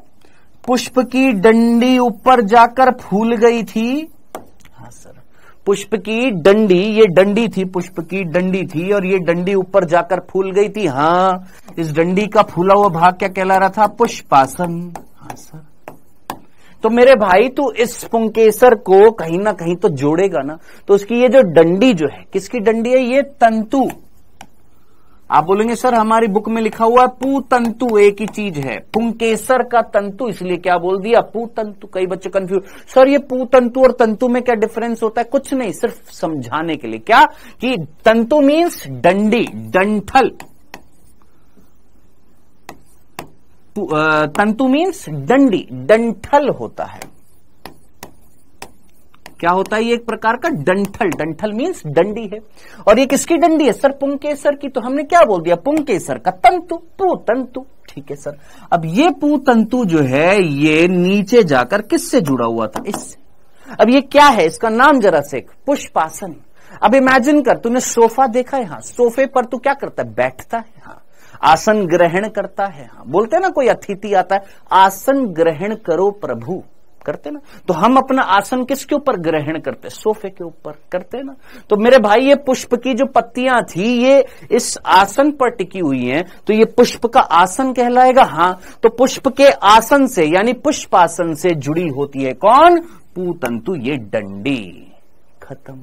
पुष्प की डंडी ऊपर जाकर फूल गई थी। हाँ सर, पुष्प की डंडी, ये डंडी थी, पुष्प की डंडी थी और ये डंडी ऊपर जाकर फूल गई थी। हाँ, इस डंडी का फूला हुआ भाग क्या कहला रहा था? पुष्पासन। हाँ सर। तो मेरे भाई तू इस पुंकेसर को कहीं ना कहीं तो जोड़ेगा ना, तो उसकी ये जो डंडी जो है, किसकी डंडी है? ये तंतु। आप बोलेंगे सर हमारी बुक में लिखा हुआ है पूतंतु, एक ही चीज है, पुंकेसर का तंतु, इसलिए क्या बोल दिया? पूतंतु। कई बच्चे कंफ्यूज, सर ये पूतंतु और तंतु में क्या डिफरेंस होता है? कुछ नहीं, सिर्फ समझाने के लिए। क्या कि तंतु मीन्स डंडी, डंठल, तंतु मीन्स डंडी, डंठल होता है। क्या होता है? ये एक प्रकार का डंठल, डंठल मीन्स डंडी है। और ये किसकी डंडी है? सर पुंकेसर की। तो हमने क्या बोल दिया? पुंकेसर का तंतु, पूतंतु। ठीक है सर। अब ये पूतंतु जो है ये नीचे जाकर किससे जुड़ा हुआ था? इससे। अब ये क्या है? इसका नाम जरा से, पुष्पासन। अब इमेजिन कर, तूने सोफा देखा है? हाँ, सोफे पर तू क्या करता है? बैठता है। हाँ, आसन ग्रहण करता है। हाँ, बोलते हैं ना कोई अतिथि आता है, आसन ग्रहण करो प्रभु, करते ना। तो हम अपना आसन किसके ऊपर ग्रहण करते? सोफे के ऊपर करते ना। तो मेरे भाई ये पुष्प की जो पत्तियां थी ये इस आसन पर टिकी हुई हैं, तो ये पुष्प का आसन कहलाएगा। हाँ, तो पुष्प के आसन से यानी पुष्पासन से जुड़ी होती है कौन? पूतंतु, ये डंडी। खत्म।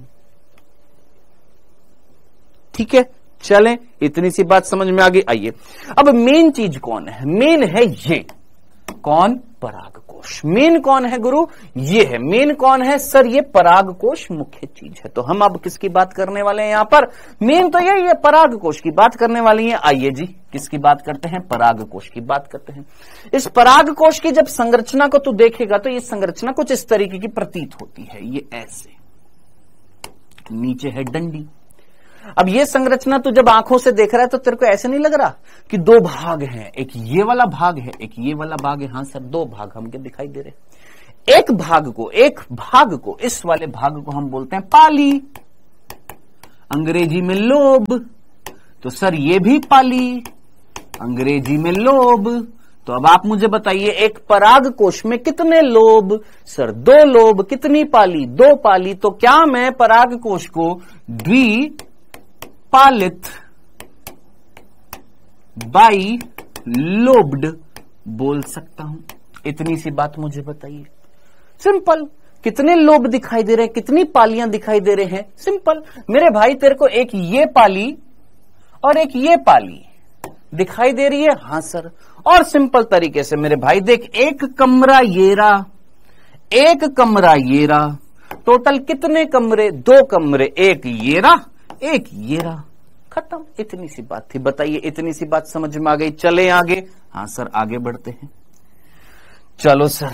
ठीक है, चलें, इतनी सी बात समझ में आ गई। आइए अब मेन चीज कौन है? मेन है ये कौन? परागकोश। मेन कौन है गुरु? ये है। मेन कौन है सर? ये परागकोश मुख्य चीज है। तो हम अब किसकी बात करने वाले हैं यहां पर? मेन तो यही है, परागकोश की बात करने वाली है। आइए जी किसकी बात करते हैं? परागकोश की बात करते हैं। इस परागकोश की जब संरचना को तू देखेगा तो ये संरचना कुछ इस तरीके की प्रतीत होती है। ये ऐसे, नीचे है डंडी। अब ये संरचना तू जब आंखों से देख रहा है तो तेरे को ऐसे नहीं लग रहा कि दो भाग हैं, एक ये वाला भाग है, एक ये वाला भाग है? हाँ सर, दो भाग हमके दिखाई दे रहे। एक भाग को इस वाले भाग को हम बोलते हैं पाली, अंग्रेजी में लोब। तो सर ये भी पाली, अंग्रेजी में लोब। तो अब आप मुझे बताइए एक परागकोश में कितने लोब? सर दो लोब। कितनी पाली? दो पाली। तो क्या मैं परागकोश को द्विपालित, बाई लोब्ड बोल सकता हूं? इतनी सी बात मुझे बताइए। सिंपल। कितने लोब दिखाई दे रहे हैं? कितनी पालियां दिखाई दे रहे हैं? सिंपल। मेरे भाई तेरे को एक ये पाली और एक ये पाली दिखाई दे रही है? हां सर। और सिंपल तरीके से मेरे भाई देख, एक कमरा येरा, एक कमरा येरा, टोटल कितने कमरे? दो कमरे, एक येरा एक येरा। खत्म। इतनी सी बात थी। बताइए इतनी सी बात समझ में आ गई? चले आगे। हाँ सर आगे बढ़ते हैं। चलो सर,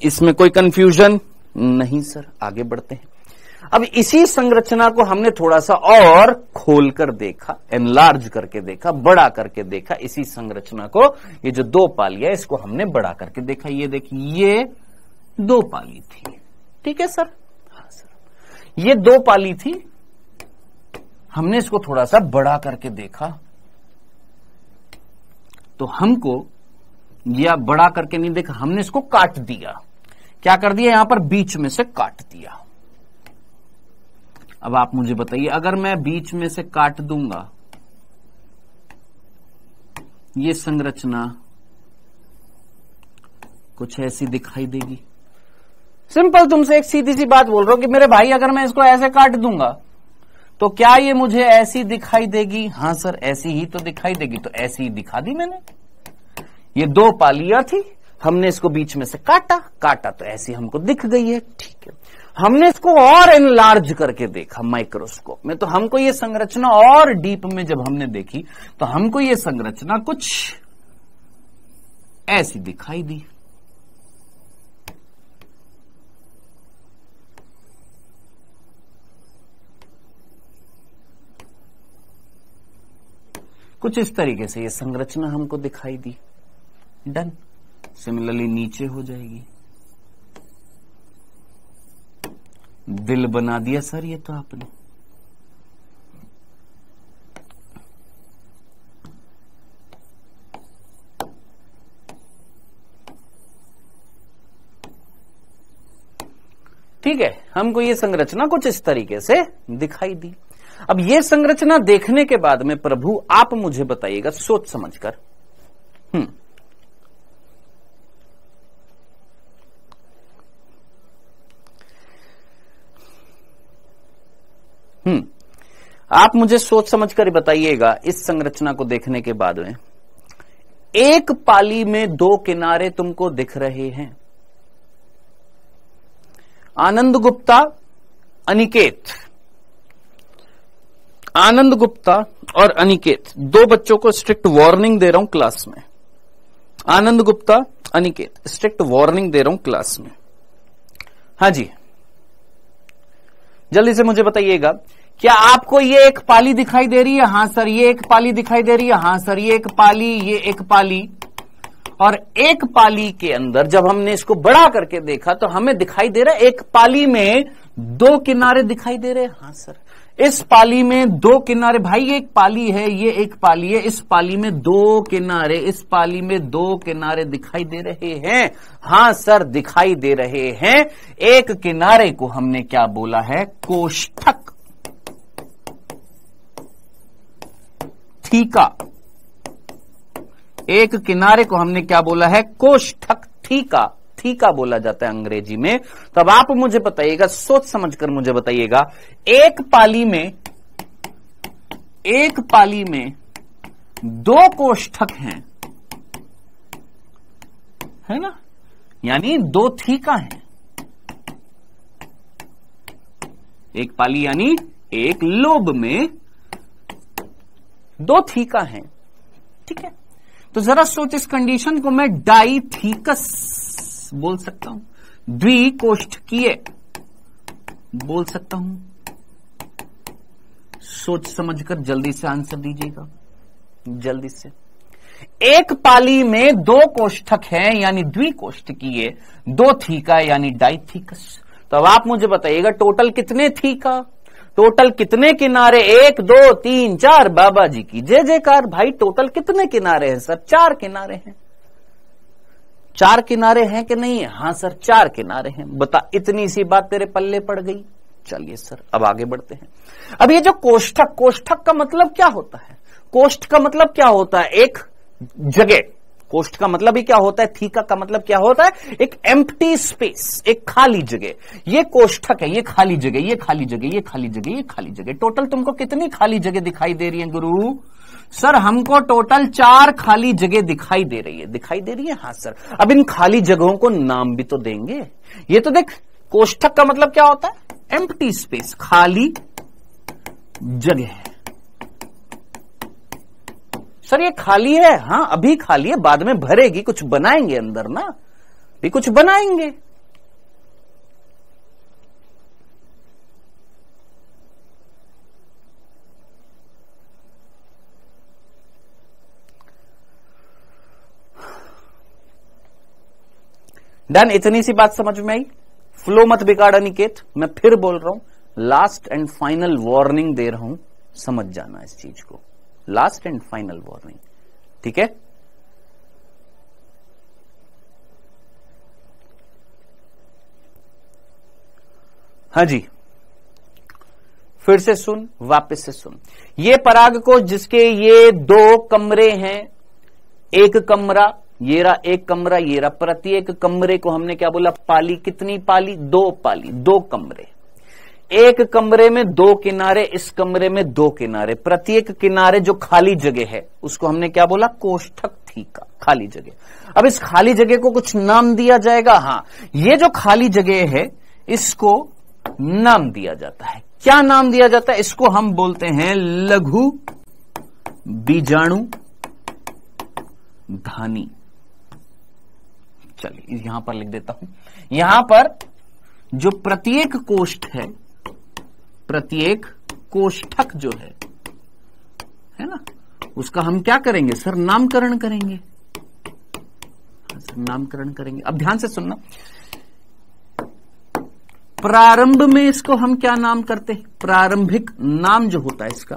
इसमें कोई कंफ्यूजन नहीं सर, आगे बढ़ते हैं। अब इसी संरचना को हमने थोड़ा सा और खोलकर देखा, एनलार्ज करके देखा, बड़ा करके देखा। इसी संरचना को, ये जो दो पालियां इसको हमने बड़ा करके देखा। ये देखिए, ये दो पाली थी। ठीक है सर? हाँ सर, ये दो पाली थी, हमने इसको थोड़ा सा बड़ा करके देखा। तो हमको, या बड़ा करके नहीं देखा, हमने इसको काट दिया। क्या कर दिया? यहां पर बीच में से काट दिया। अब आप मुझे बताइए, अगर मैं बीच में से काट दूंगा, ये संरचना कुछ ऐसी दिखाई देगी। सिंपल तुमसे एक सीधी सी बात बोल रहा हूं कि मेरे भाई अगर मैं इसको ऐसे काट दूंगा तो क्या ये मुझे ऐसी दिखाई देगी? हां सर, ऐसी ही तो दिखाई देगी। तो ऐसी ही दिखा दी मैंने। ये दो पालियां थी, हमने इसको बीच में से काटा तो ऐसी हमको दिख गई है। ठीक है, हमने इसको और एनलार्ज करके देखा माइक्रोस्कोप में, तो हमको ये संरचना और डीप में जब हमने देखी तो हमको ये संरचना कुछ ऐसी दिखाई दी। कुछ इस तरीके से ये संरचना हमको दिखाई दी। डन। सिमिलरली नीचे हो जाएगी। दिल बना दिया सर ये तो आपने। ठीक है, हमको ये संरचना कुछ इस तरीके से दिखाई दी। अब ये संरचना देखने के बाद में प्रभु आप मुझे बताइएगा सोच समझकर, आप मुझे सोच समझकर बताइएगा इस संरचना को देखने के बाद में एक पाली में दो किनारे तुमको दिख रहे हैं। आनंद गुप्ता, अनिकेत, आनंद गुप्ता और अनिकेत, दो बच्चों को स्ट्रिक्ट वार्निंग दे रहा हूं क्लास में। आनंद गुप्ता, अनिकेत, स्ट्रिक्ट वार्निंग दे रहा हूं क्लास में। हाँ जी, जल्दी से मुझे बताइएगा, क्या आपको ये एक पाली दिखाई दे रही है? हाँ सर, ये एक पाली दिखाई दे रही है। हाँ सर, ये एक पाली, ये एक पाली। और एक पाली के अंदर जब हमने इसको बड़ा करके देखा तो हमें दिखाई दे रहा है एक पाली में दो किनारे दिखाई दे रहे हैं। हाँ सर, इस पाली में दो किनारे, भाई ये एक पाली है, ये एक पाली है, इस पाली में दो किनारे, इस पाली में दो किनारे दिखाई दे रहे हैं। हाँ सर, दिखाई दे रहे हैं। एक किनारे को हमने क्या बोला है? कोष्ठक, थीका। एक किनारे को हमने क्या बोला है? कोष्ठक, थीका। थीका बोला जाता है अंग्रेजी में। तब आप मुझे बताइएगा, सोच समझकर मुझे बताइएगा, एक पाली में दो कोष्ठक हैं, है ना, यानी दो थीका हैं। एक पाली यानी एक लोब में दो थीका हैं। ठीक है, तो जरा सोच, इस कंडीशन को मैं डाइथीकस बोल सकता हूं, द्विकोष्ठकीय बोल सकता हूं। सोच समझकर जल्दी से आंसर दीजिएगा, जल्दी से। एक पाली में दो कोष्ठक हैं यानी द्विकोष्ठकीय, दो थीका यानी डाइथीकस। तो अब आप मुझे बताइएगा टोटल कितने थीका, टोटल कितने किनारे? 1 2 3 4, बाबा जी की जय जयकार। भाई टोटल कितने किनारे हैं सर? 4 किनारे हैं। 4 किनारे हैं कि नहीं है? हाँ सर, 4 किनारे हैं। बता, इतनी सी बात तेरे पल्ले पड़ गई। चलिए सर, अब आगे बढ़ते हैं। अब ये जो कोष्ठक, कोष्ठक का मतलब क्या होता है? कोष्ठ का मतलब क्या होता है? एक जगह। कोष्ठ का मतलब ही क्या होता है? थीका का मतलब क्या होता है? एक एम्प्टी स्पेस, एक खाली जगह। ये कोष्ठक है, ये खाली जगह, ये खाली जगह, ये खाली जगह, ये खाली जगह। टोटल तुमको कितनी खाली जगह दिखाई दे रही है गुरु? सर हमको टोटल 4 खाली जगह दिखाई दे रही है। दिखाई दे रही है? हाँ सर। अब इन खाली जगहों को नाम भी तो देंगे। ये तो देख, कोष्ठक का मतलब क्या होता है? एम्प्टी स्पेस, खाली जगह है। सर ये खाली है? हाँ अभी खाली है, बाद में भरेगी, कुछ बनाएंगे अंदर ना, भी कुछ बनाएंगे। डन, इतनी सी बात समझ में आई? फ्लो मत बिगाड़ अनिकेत, मैं फिर बोल रहा हूं, लास्ट एंड फाइनल वार्निंग दे रहा हूं, समझ जाना इस चीज को। लास्ट एंड फाइनल वार्निंग, ठीक है? हाँ जी, फिर से सुन, वापस से सुन। ये परागकोश जिसके ये 2 कमरे हैं, एक कमरा, ये रहा एक कमरा, ये रहा, प्रत्येक कमरे को हमने क्या बोला? पाली। कितनी पाली? 2 पाली, 2 कमरे। एक कमरे में 2 किनारे, इस कमरे में 2 किनारे। प्रत्येक किनारे जो खाली जगह है उसको हमने क्या बोला? कोष्ठक थीका, खाली जगह। अब इस खाली जगह को कुछ नाम दिया जाएगा। हाँ, ये जो खाली जगह है इसको नाम दिया जाता है। क्या नाम दिया जाता है? इसको हम बोलते हैं लघु बीजाणु धानी। चलिए यहां पर लिख देता हूं। यहां पर जो प्रत्येक कोष्ठ है, प्रत्येक कोष्ठक जो है ना, उसका हम क्या करेंगे सर? नामकरण करेंगे। नामकरण करेंगे। अब ध्यान से सुनना, प्रारंभ में इसको हम क्या नाम करते हैं? प्रारंभिक नाम जो होता है इसका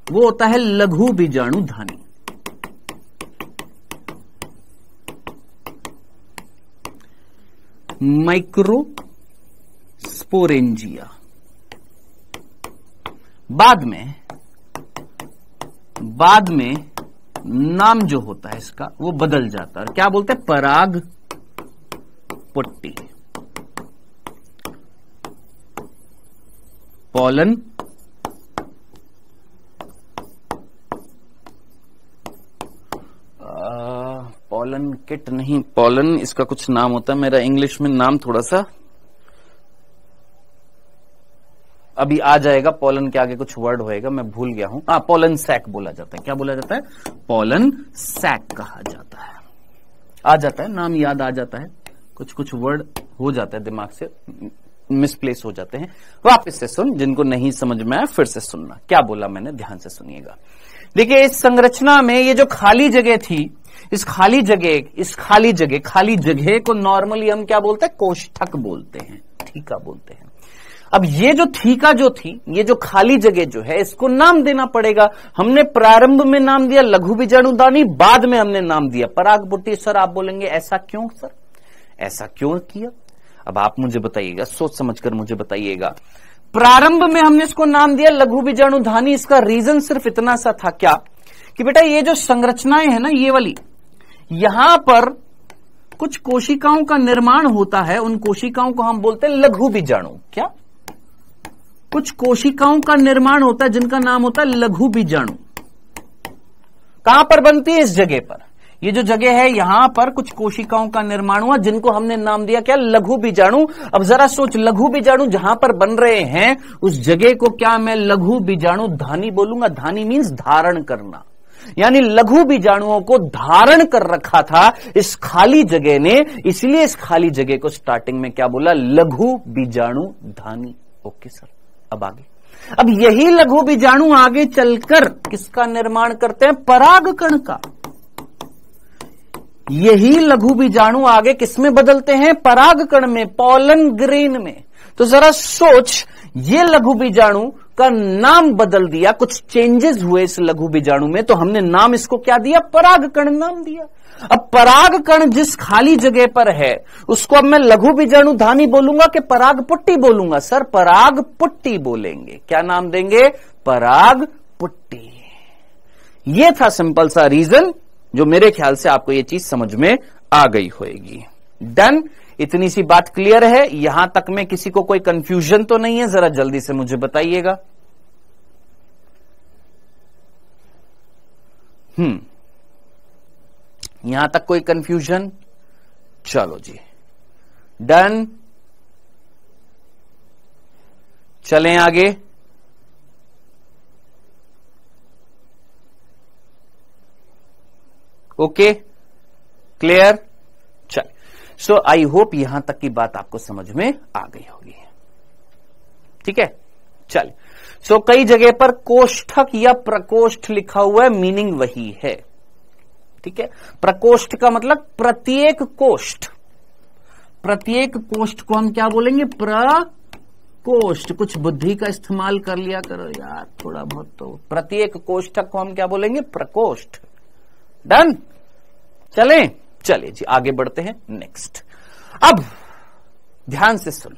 वो होता है लघु बीजाणु धानी। माइक्रोस्पोरेंजिया। बाद में नाम जो होता है इसका वो बदल जाता है, क्या बोलते हैं? पराग पुट्टी, पॉलन पॉलन किट नहीं, पॉलन इसका कुछ नाम होता है, मेरा इंग्लिश में नाम थोड़ा सा अभी आ जाएगा। पॉलन के आगे कुछ वर्ड होएगा, मैं भूल गया हूं। पॉलन सैक बोला जाता है। क्या बोला जाता है? पॉलन सैक कहा जाता है। आ जाता है, नाम याद आ जाता है, कुछ कुछ वर्ड हो जाता है दिमाग से मिसप्लेस हो जाते हैं। वापस से सुन, जिनको नहीं समझ में आया फिर से सुनना। क्या बोला मैंने, ध्यान से सुनिएगा। देखिए, इस संरचना में ये जो खाली जगह थी, इस खाली जगह को नॉर्मली हम क्या बोलते हैं? कोष्ठक बोलते हैं, ठीका बोलते हैं। अब ये जो ठीका जो थी, ये जो खाली जगह जो है, इसको नाम देना पड़ेगा। हमने प्रारंभ में नाम दिया लघु बीजाणुधानी, बाद में हमने नाम दिया पराग पुट्टी। सर आप बोलेंगे ऐसा क्यों सर, ऐसा क्यों किया? अब आप मुझे बताइएगा, सोच समझकर मुझे बताइएगा। प्रारंभ में हमने इसको नाम दिया लघु बीजाणुधानी, इसका रीजन सिर्फ इतना सा था क्या कि बेटा ये जो संरचनाएं है ना, ये वाली, यहां पर कुछ कोशिकाओं का निर्माण होता है। उन कोशिकाओं को हम बोलते हैं लघु बीजाणु। क्या? कुछ कोशिकाओं का निर्माण होता है जिनका नाम होता है लघु बीजाणु। कहां पर बनती है? इस जगह पर। ये जो जगह है यहां पर कुछ कोशिकाओं का निर्माण हुआ जिनको हमने नाम दिया क्या? लघु बीजाणु। अब जरा सोच, लघु बीजाणु जहां पर बन रहे हैं उस जगह को क्या मैं लघु बीजाणु धानी बोलूंगा? धानी मीन्स धारण करना, यानी लघु बीजाणुओं को धारण कर रखा था इस खाली जगह ने, इसलिए इस खाली जगह को स्टार्टिंग में क्या बोला? लघु बीजाणु धानी। ओके सर, अब आगे। अब यही लघु बीजाणु आगे चलकर किसका निर्माण करते हैं? परागकण का। यही लघु बीजाणु आगे किसमें बदलते हैं? परागकण में, पॉलन ग्रेन में। तो जरा सोच, ये लघु बीजाणु का नाम बदल दिया, कुछ चेंजेस हुए इस लघु बीजाणु में, तो हमने नाम इसको क्या दिया? परागकण नाम दिया। अब परागकण जिस खाली जगह पर है उसको अब मैं लघु बीजाणु धानी बोलूंगा कि पराग पुट्टी बोलूंगा? सर पराग पुट्टी बोलेंगे। क्या नाम देंगे? पराग पुट्टी। ये था सिंपल सा रीजन, जो मेरे ख्याल से आपको ये चीज समझ में आ गई होगी। डन, इतनी सी बात क्लियर है? यहां तक में किसी को कोई कंफ्यूजन तो नहीं है? जरा जल्दी से मुझे बताइएगा। यहां तक कोई कंफ्यूजन? चलो जी, डन, चलें आगे। Okay, clear? चल, सो आई होप यहां तक की बात आपको समझ में आ गई होगी। ठीक है, चल। सो कई जगह पर कोष्ठक या प्रकोष्ठ लिखा हुआ है, मीनिंग वही है। ठीक है, प्रकोष्ठ का मतलब प्रत्येक कोष्ठ। प्रत्येक कोष्ठ को हम क्या बोलेंगे? प्रकोष्ठ। कुछ बुद्धि का इस्तेमाल कर लिया करो यार थोड़ा बहुत। तो प्रत्येक कोष्ठक को हम क्या बोलेंगे? प्रकोष्ठ। डन, चलें? चलिए जी, आगे बढ़ते हैं। नेक्स्ट, अब ध्यान से सुन।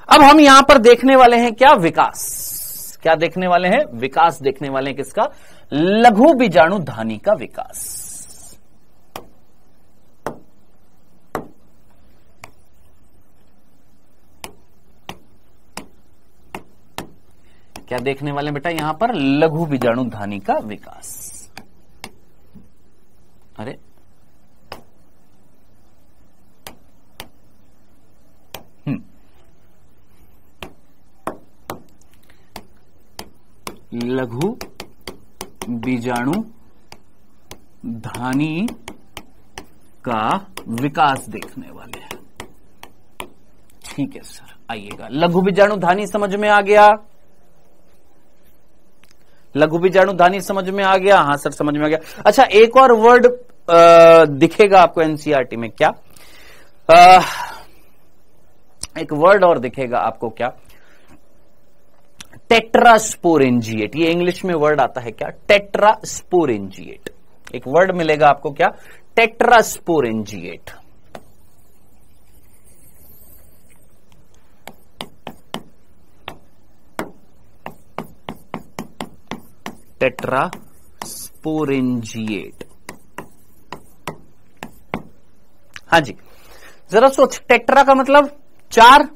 अब हम यहां पर देखने वाले हैं क्या? विकास। क्या देखने वाले हैं? विकास देखने वाले हैं। किसका? लघु बीजाणु धानी का विकास। क्या देखने वाले बेटा यहां पर? लघु बीजाणु धानी का विकास। अरे लघु बीजाणु धानी का विकास देखने वाले हैं। ठीक है सर, आइएगा। लघु बीजाणु धानी समझ में आ गया? लघु बीजाणु धानी समझ में आ गया? हाँ सर समझ में आ गया। अच्छा, एक और वर्ड दिखेगा आपको एनसीईआरटी में, क्या? एक वर्ड और दिखेगा आपको, क्या? टेट्रास्पोरेंजिएट। ये इंग्लिश में वर्ड आता है क्या? टेट्रास्पोरेंजिएट। एक वर्ड मिलेगा आपको, क्या? टेट्रास्पोरेंजिएट। टेट्रास्पोरेंजिएट। हाँ जी, जरा सोच, टेट्रा का मतलब 4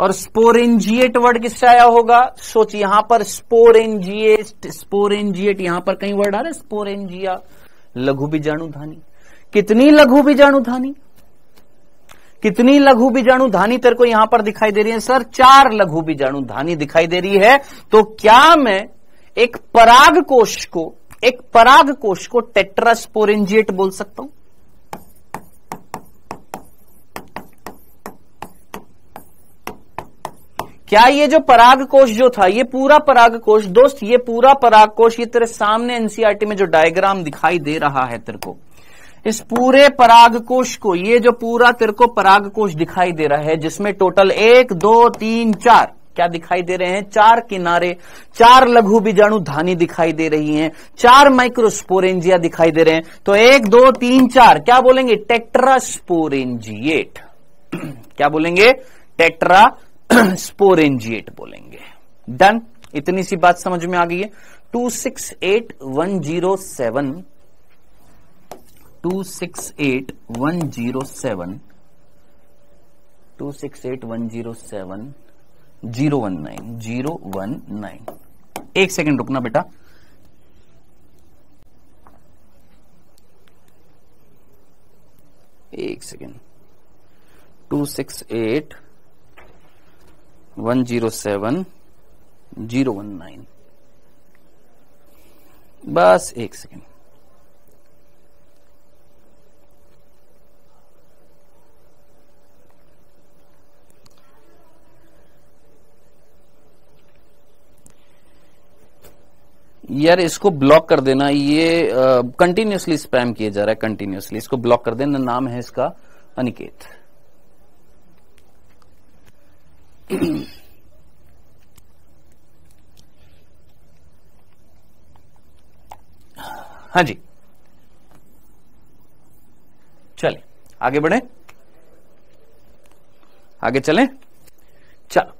और स्पोरेंजिएट वर्ड किससे आया होगा? सोच, यहां पर स्पोरेंजिएट यहां पर कहीं वर्ड आ रहा है, स्पोरेंजिया, लघु बीजाणु धानी। कितनी लघु बीजाणु धानी? कितनी लघु बीजाणु धानी तेरे को यहां पर दिखाई दे रही है? सर 4 लघु बीजाणु धानी दिखाई दे रही है। तो क्या मैं एक पराग कोश को टेट्रास्पोरेंजिएट बोल सकता हूं? क्या ये जो पराग कोश जो था, ये पूरा पराग कोश, दोस्त ये पूरा पराग कोश, ये तेरे सामने एनसीईआरटी में जो डायग्राम दिखाई दे रहा है तेरे को, इस पूरे पराग कोश को, ये जो पूरा तेरे को पराग कोश दिखाई दे रहा है, जिसमें टोटल 1 2 3 4 क्या दिखाई दे रहे हैं? 4 किनारे, 4 लघु बीजाणु धानी दिखाई दे रही हैं, 4 माइक्रोस्पोरेंजिया दिखाई दे रहे हैं। तो 1 2 3 4 क्या बोलेंगे? टेट्रास्पोरेंजिएट। क्या बोलेंगे? टेट्रास्पोरेंजिएट बोलेंगे। डन, इतनी सी बात समझ में आ गई है। 268107 268107 019। एक सेकंड रुकना बेटा। एक सेकंड। 268107 019, बस एक सेकंड। यार इसको ब्लॉक कर देना, ये कंटिन्यूसली स्पैम किया जा रहा है, कंटिन्यूसली इसको ब्लॉक कर देना। नाम है इसका अनिकेत। हाँ जी, चलिए आगे बढ़े, आगे चलें। चलो,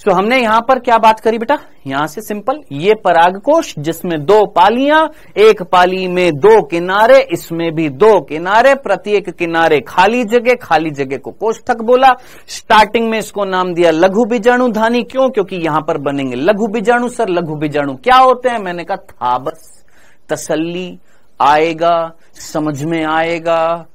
सो हमने यहां पर क्या बात करी बेटा? यहां से सिंपल, ये परागकोश जिसमें 2 पालियां, एक पाली में 2 किनारे, इसमें भी 2 किनारे, प्रत्येक किनारे खाली जगह को कोष्ठक बोला। स्टार्टिंग में इसको नाम दिया लघु बीजाणु धानी। क्यों? क्योंकि यहां पर बनेंगे लघु बीजाणु। सर लघु बीजाणु क्या होते हैं? मैंने कहा था, बस तसल्ली आएगा, समझ में आएगा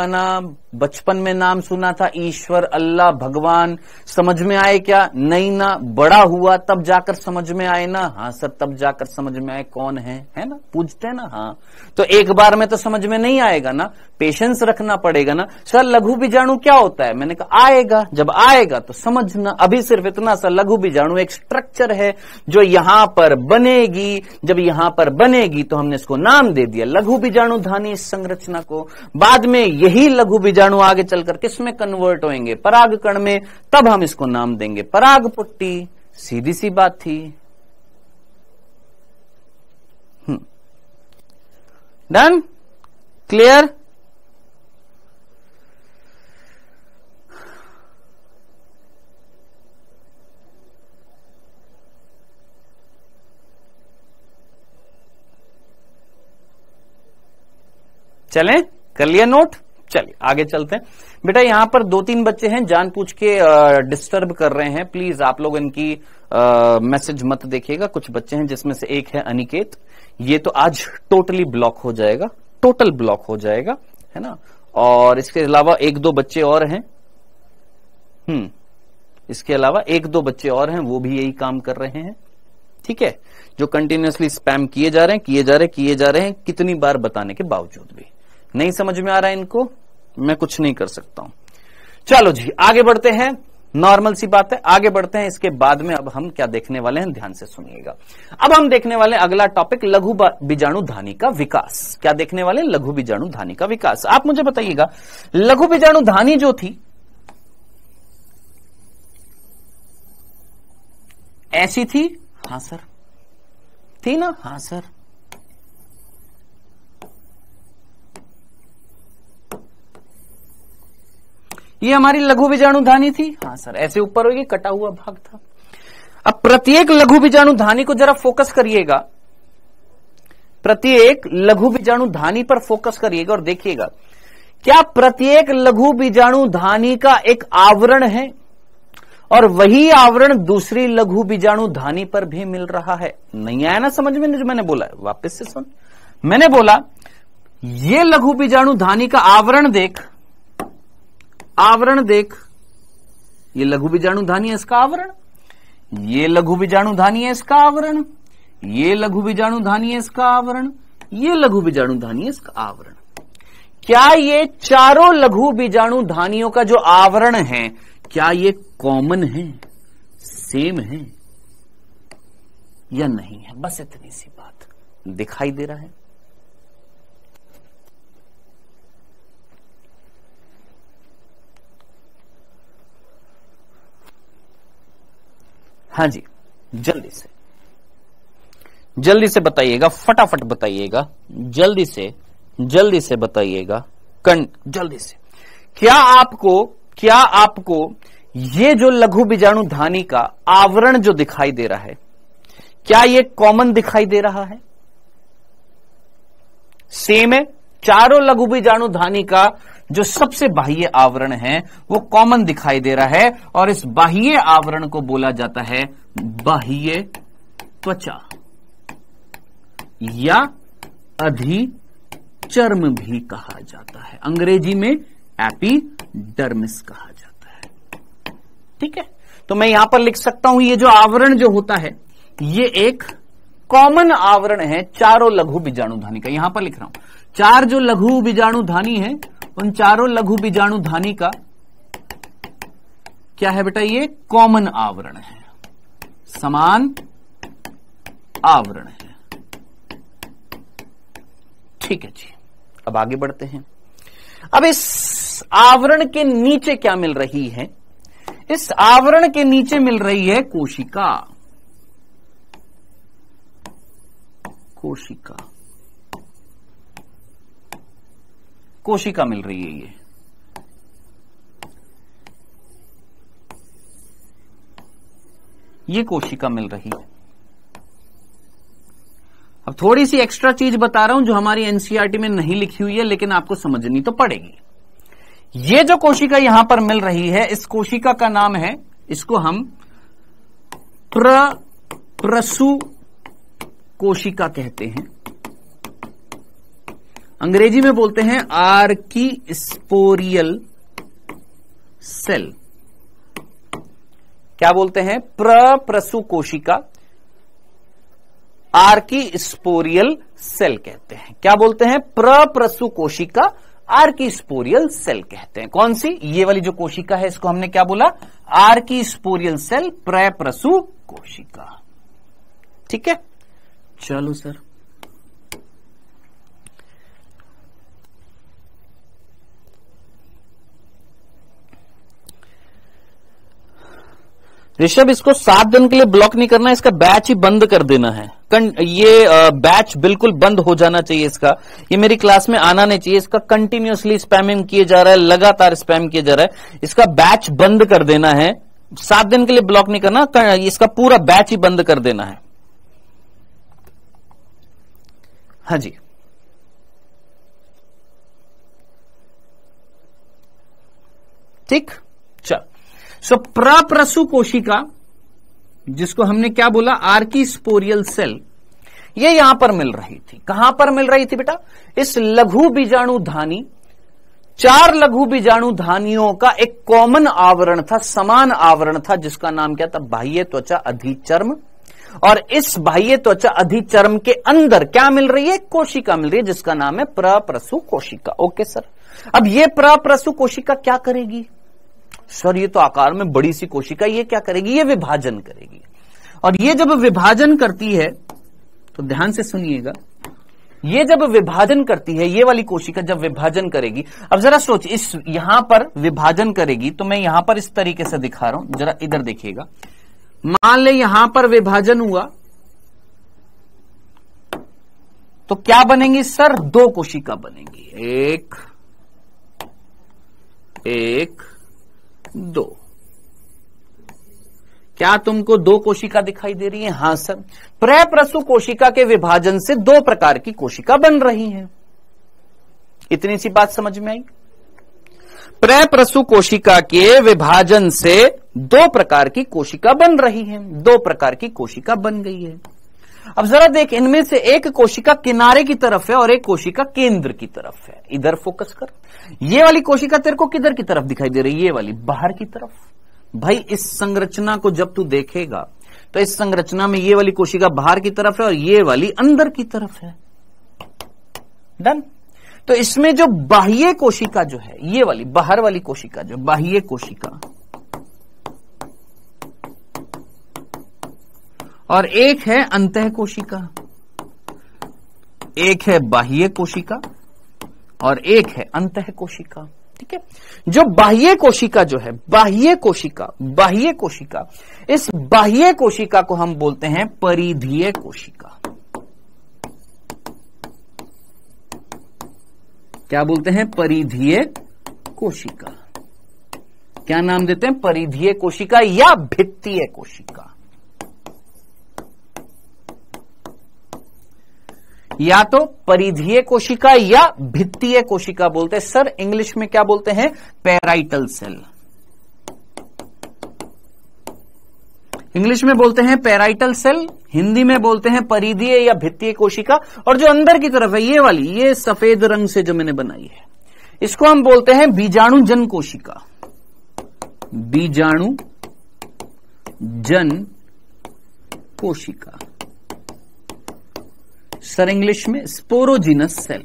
ना। बचपन में नाम सुना था ईश्वर, अल्लाह, भगवान, समझ में आए क्या? नहीं ना। बड़ा हुआ तब जाकर समझ में आए ना। हाँ सर, तब जाकर समझ में आए कौन है ना, पूछते हैं ना। हाँ, तो एक बार में तो समझ में नहीं आएगा ना, पेशेंस रखना पड़ेगा ना। सर लघु बीजाणु क्या होता है? मैंने कहा आएगा, जब आएगा तो समझना। अभी सिर्फ इतना सा, लघु बीजाणु एक स्ट्रक्चर है जो यहां पर बनेगी। जब यहां पर बनेगी तो हमने इसको नाम दे दिया लघु बीजाणु धानी, इस संरचना को। बाद में यही लघु बीजाणु आगे चलकर किस में कन्वर्ट होंगे? पराग कण में। तब हम इसको नाम देंगे पराग पुट्टी। सीधी सी बात थी। डन? क्लियर? चलें? कर लिया नोट? चलिए आगे चलते हैं बेटा। यहां पर 2-3 बच्चे हैं जानबूझ के डिस्टर्ब कर रहे हैं। प्लीज आप लोग इनकी मैसेज मत देखिएगा। कुछ बच्चे हैं जिसमें से एक है अनिकेत, ये तो आज टोटली ब्लॉक हो जाएगा, टोटल ब्लॉक हो जाएगा, है ना। और इसके अलावा 1-2 बच्चे और हैं। इसके अलावा 1-2 बच्चे और हैं, वो भी यही काम कर रहे हैं। ठीक है, जो कंटिन्यूअसली स्पैम किए जा रहे हैं, कितनी बार बताने के बावजूद भी नहीं समझ में आ रहा है इनको, मैं कुछ नहीं कर सकता हूं। चलो जी आगे बढ़ते हैं। नॉर्मल सी बात है। आगे बढ़ते हैं। इसके बाद में अब हम क्या देखने वाले हैं, ध्यान से सुनिएगा। अब हम देखने वाले अगला टॉपिक लघु बीजाणु धानी का विकास। क्या देखने वाले, लघु बीजाणु धानी का विकास। आप मुझे बताइएगा, लघु बीजाणु धानी जो थी ऐसी थी? हां सर, थी ना? हां सर। ये हमारी लघु बीजाणु धानी थी? हां सर। ऐसे ऊपर होगी, कटा हुआ भाग था। अब प्रत्येक लघु बीजाणु धानी को जरा फोकस करिएगा, प्रत्येक लघु बीजाणु धानी पर फोकस करिएगा और देखिएगा, क्या प्रत्येक लघु बीजाणु धानी का एक आवरण है और वही आवरण दूसरी लघु बीजाणु धानी पर भी मिल रहा है? नहीं आया ना समझ में जो मैंने बोला है? वापस से सुन। मैंने बोला ये लघु बीजाणु धानी का आवरण देख, आवरण देख, ये लघु बीजाणु धानी है, इसका आवरण, ये लघु बीजाणु धानी है, इसका आवरण, ये लघु बीजाणु धानी है, इसका आवरण, ये लघु बीजाणु धानी है, इसका आवरण। क्या ये चारों लघु बीजाणु धानियों का जो आवरण है, क्या ये कॉमन है, सेम है या नहीं है? बस इतनी सी बात दिखाई दे रहा है। हाँ जी, जल्दी से बताइएगा, फटाफट बताइएगा, जल्दी से बताइएगा, जल्दी से। क्या आपको ये जो लघु बीजाणु धानी का आवरण जो दिखाई दे रहा है, क्या ये कॉमन दिखाई दे रहा है, सेम है? चारों लघु बीजाणु धानी का जो सबसे बाह्य आवरण है वो कॉमन दिखाई दे रहा है और इस बाह्य आवरण को बोला जाता है बाह्य त्वचा या अधिचर्म भी कहा जाता है। अंग्रेजी में एपिडर्मिस कहा जाता है। ठीक है, तो मैं यहां पर लिख सकता हूं ये जो आवरण जो होता है ये एक कॉमन आवरण है चारों लघु बीजाणु धानी का। यहां पर लिख रहा हूं, चार जो लघु बीजाणु धानी है उन चारों लघु बीजाणु धानी का क्या है बेटा, ये कॉमन आवरण है, समान आवरण है। ठीक है जी, अब आगे बढ़ते हैं। अब इस आवरण के नीचे क्या मिल रही है? इस आवरण के नीचे मिल रही है कोशिका। कोशिका मिल रही है। ये कोशिका मिल रही है। अब थोड़ी सी एक्स्ट्रा चीज बता रहा हूं जो हमारी एनसीईआरटी में नहीं लिखी हुई है, लेकिन आपको समझनी तो पड़ेगी। ये जो कोशिका यहां पर मिल रही है, इस कोशिका का नाम है, इसको हम प्रसु कोशिका कहते हैं। अंग्रेजी में बोलते हैं आर्कीस्पोरियल सेल। क्या बोलते हैं? प्रसु कोशिका, आर्कीस्पोरियल सेल कहते हैं। क्या बोलते हैं? प्रसु कोशिका, आर्कीस्पोरियल सेल कहते हैं। कौन सी? ये वाली जो कोशिका है इसको हमने क्या बोला? आर्कीस्पोरियल सेल, प्रसु कोशिका। ठीक है, चलो सर। ऋषभ, इसको 7 दिन के लिए ब्लॉक नहीं करना, इसका बैच ही बंद कर देना है। ये बैच बिल्कुल बंद हो जाना चाहिए इसका। ये मेरी क्लास में आना नहीं चाहिए। इसका कंटिन्यूअसली स्पैमिंग किया जा रहा है, लगातार स्पैम किया जा रहा है। इसका बैच बंद कर देना है। 7 दिन के लिए ब्लॉक नहीं करना, इसका पूरा बैच ही बंद कर देना है। हाँ जी, ठीक। चल, सो प्रसु कोशिका, जिसको हमने क्या बोला? आर्कीस्पोरियल सेल, ये यहां पर मिल रही थी। कहां पर मिल रही थी बेटा? इस लघु बीजाणु धानी, 4 लघु बीजाणु धानियों का एक कॉमन आवरण था, समान आवरण था, जिसका नाम क्या था? बाह्य त्वचा अधिचर्म। और इस बाह्य त्वचा अधिचर्म के अंदर क्या मिल रही है? कोशिका मिल रही है, जिसका नाम है प्रसु कोशिका। Okay sir. अब ये प्रसु कोशिका क्या करेगी? सर ये तो आकार में बड़ी सी कोशिका, ये क्या करेगी, ये विभाजन करेगी। और ये जब विभाजन करती है तो ध्यान से सुनिएगा, ये जब विभाजन करती है, ये वाली कोशिका जब विभाजन करेगी, अब जरा सोच, इस यहां पर विभाजन करेगी, तो मैं यहां पर इस तरीके से दिखा रहा हूं, जरा इधर देखिएगा। मान ले यहां पर विभाजन हुआ तो क्या बनेंगी सर, 2 कोशिका बनेंगी, 1 1 2। क्या तुमको 2 कोशिका दिखाई दे रही है? हां सर। प्रप्रसु कोशिका के विभाजन से 2 प्रकार की कोशिका बन रही हैं। इतनी सी बात समझ में आई? प्रप्रसु कोशिका के विभाजन से 2 प्रकार की कोशिका बन रही है, 2 प्रकार की कोशिका बन गई है। अब जरा देख, इनमें से एक कोशिका किनारे की तरफ है और एक कोशिका केंद्र की तरफ है। इधर फोकस कर। ये वाली कोशिका तेरे को किधर की तरफ दिखाई दे रही है? ये वाली बाहर की तरफ। भाई इस संरचना को जब तू देखेगा तो इस संरचना में ये वाली कोशिका बाहर की तरफ है और ये वाली अंदर की तरफ है। डन। तो इसमें जो बाह्य कोशिका जो है, ये वाली बाहर वाली कोशिका, जो बाह्य कोशिका, और एक है अंतः कोशिका, एक है बाह्य कोशिका और एक है अंतः कोशिका। ठीक है। जो बाह्य कोशिका जो है, बाह्य कोशिका, इस बाह्य कोशिका को हम बोलते हैं परिधीय कोशिका। क्या बोलते हैं? परिधीय कोशिका। क्या नाम देते हैं? परिधीय कोशिका या भित्तीय कोशिका। या तो परिधीय कोशिका या भित्तीय कोशिका बोलते हैं। सर इंग्लिश में क्या बोलते हैं? Parietal cell. इंग्लिश में बोलते हैं पैराइटल सेल, हिंदी में बोलते हैं परिधीय या भित्तीय कोशिका। और जो अंदर की तरफ है, ये वाली, ये सफेद रंग से जो मैंने बनाई है, इसको हम बोलते हैं बीजाणु जन कोशिका। बीजाणु जन कोशिका। सर इंग्लिश में स्पोरोजिनस सेल।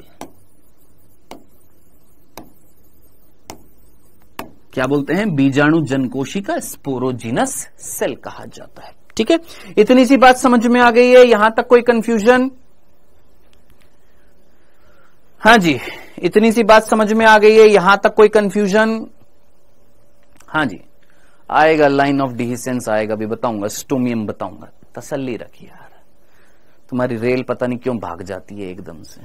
क्या बोलते हैं? बीजाणु जन कोशिका, स्पोरोजिनस सेल कहा जाता है। ठीक है। इतनी सी बात समझ में आ गई है? यहां तक कोई कंफ्यूजन? हाँ जी, इतनी सी बात समझ में आ गई है? यहां तक कोई कंफ्यूजन? हाँ जी, आएगा लाइन ऑफ डिहिसेंस आएगा, भी बताऊंगा, स्टोमियम बताऊंगा, तसल्ली रखिए यार। तुम्हारी रेल पता नहीं क्यों भाग जाती है एकदम से।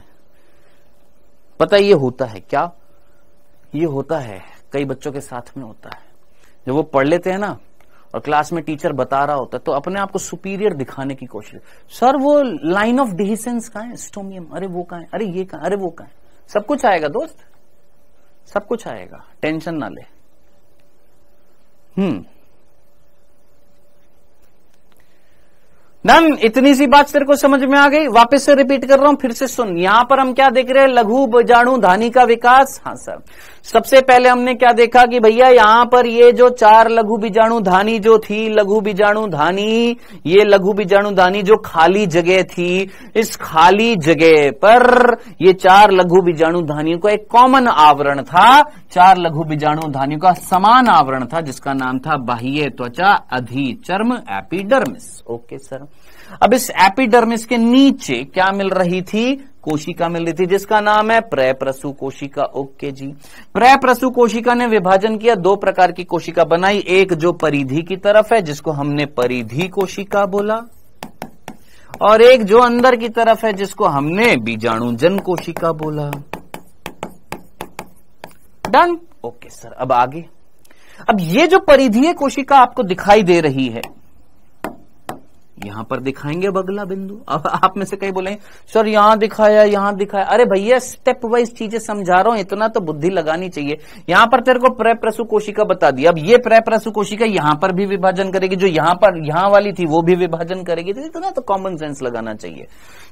पता ये होता है क्या? ये होता है, कई बच्चों के साथ में होता है। जब वो पढ़ लेते हैं ना और क्लास में टीचर बता रहा होता है तो अपने आप को सुपीरियर दिखाने की कोशिश, सर वो लाइन ऑफ डिहिसेंस कहां है? स्टोमियम, अरे वो कहां है, अरे ये कहां, अरे वो कहां है। सब कुछ आएगा दोस्त, सब कुछ आएगा, टेंशन ना ले। डन। इतनी सी बात तेरे को समझ में आ गई? वापस से रिपीट कर रहा हूं, फिर से सुन। यहां पर हम क्या देख रहे हैं? लघु बीजाणु धानी का विकास। हाँ सर, सबसे पहले हमने क्या देखा कि भैया यहां पर ये जो 4 लघु बीजाणु धानी जो थी, लघु बीजाणु धानी, ये लघु बीजाणु धानी जो खाली जगह थी, इस खाली जगह पर ये 4 लघु बीजाणु धानियों का एक कॉमन आवरण था। 4 लघु बीजाणु धानियों का समान आवरण था जिसका नाम था बाह्य त्वचा अधिचर्म, एपिडर्मिस। Okay sir. अब इस एपिडर्मिस के नीचे क्या मिल रही थी? कोशिका मिल रही थी जिसका नाम है प्रप्रसु कोशिका। ओके जी। प्रप्रसु कोशिका ने विभाजन किया, 2 प्रकार की कोशिका बनाई, एक जो परिधि की तरफ है जिसको हमने परिधि कोशिका बोला, और एक जो अंदर की तरफ है जिसको हमने बीजाणुजन कोशिका बोला। डन। Okay sir. अब आगे, अब ये जो परिधीय कोशिका आपको दिखाई दे रही है, यहां पर दिखाएंगे अगला बिंदु। अब आप में से कई बोले सर यहां दिखाया, यहां दिखाया। अरे भैया स्टेप वाइज चीजें समझा रहा हूं, इतना तो बुद्धि लगानी चाहिए। यहां पर तेरे को प्रप्रसु कोशिका बता दी, अब ये प्रप्रसु कोशिका यहां पर भी विभाजन करेगी, जो यहां पर यहां वाली थी वो भी विभाजन करेगी, तो इतना तो कॉमन सेंस लगाना चाहिए।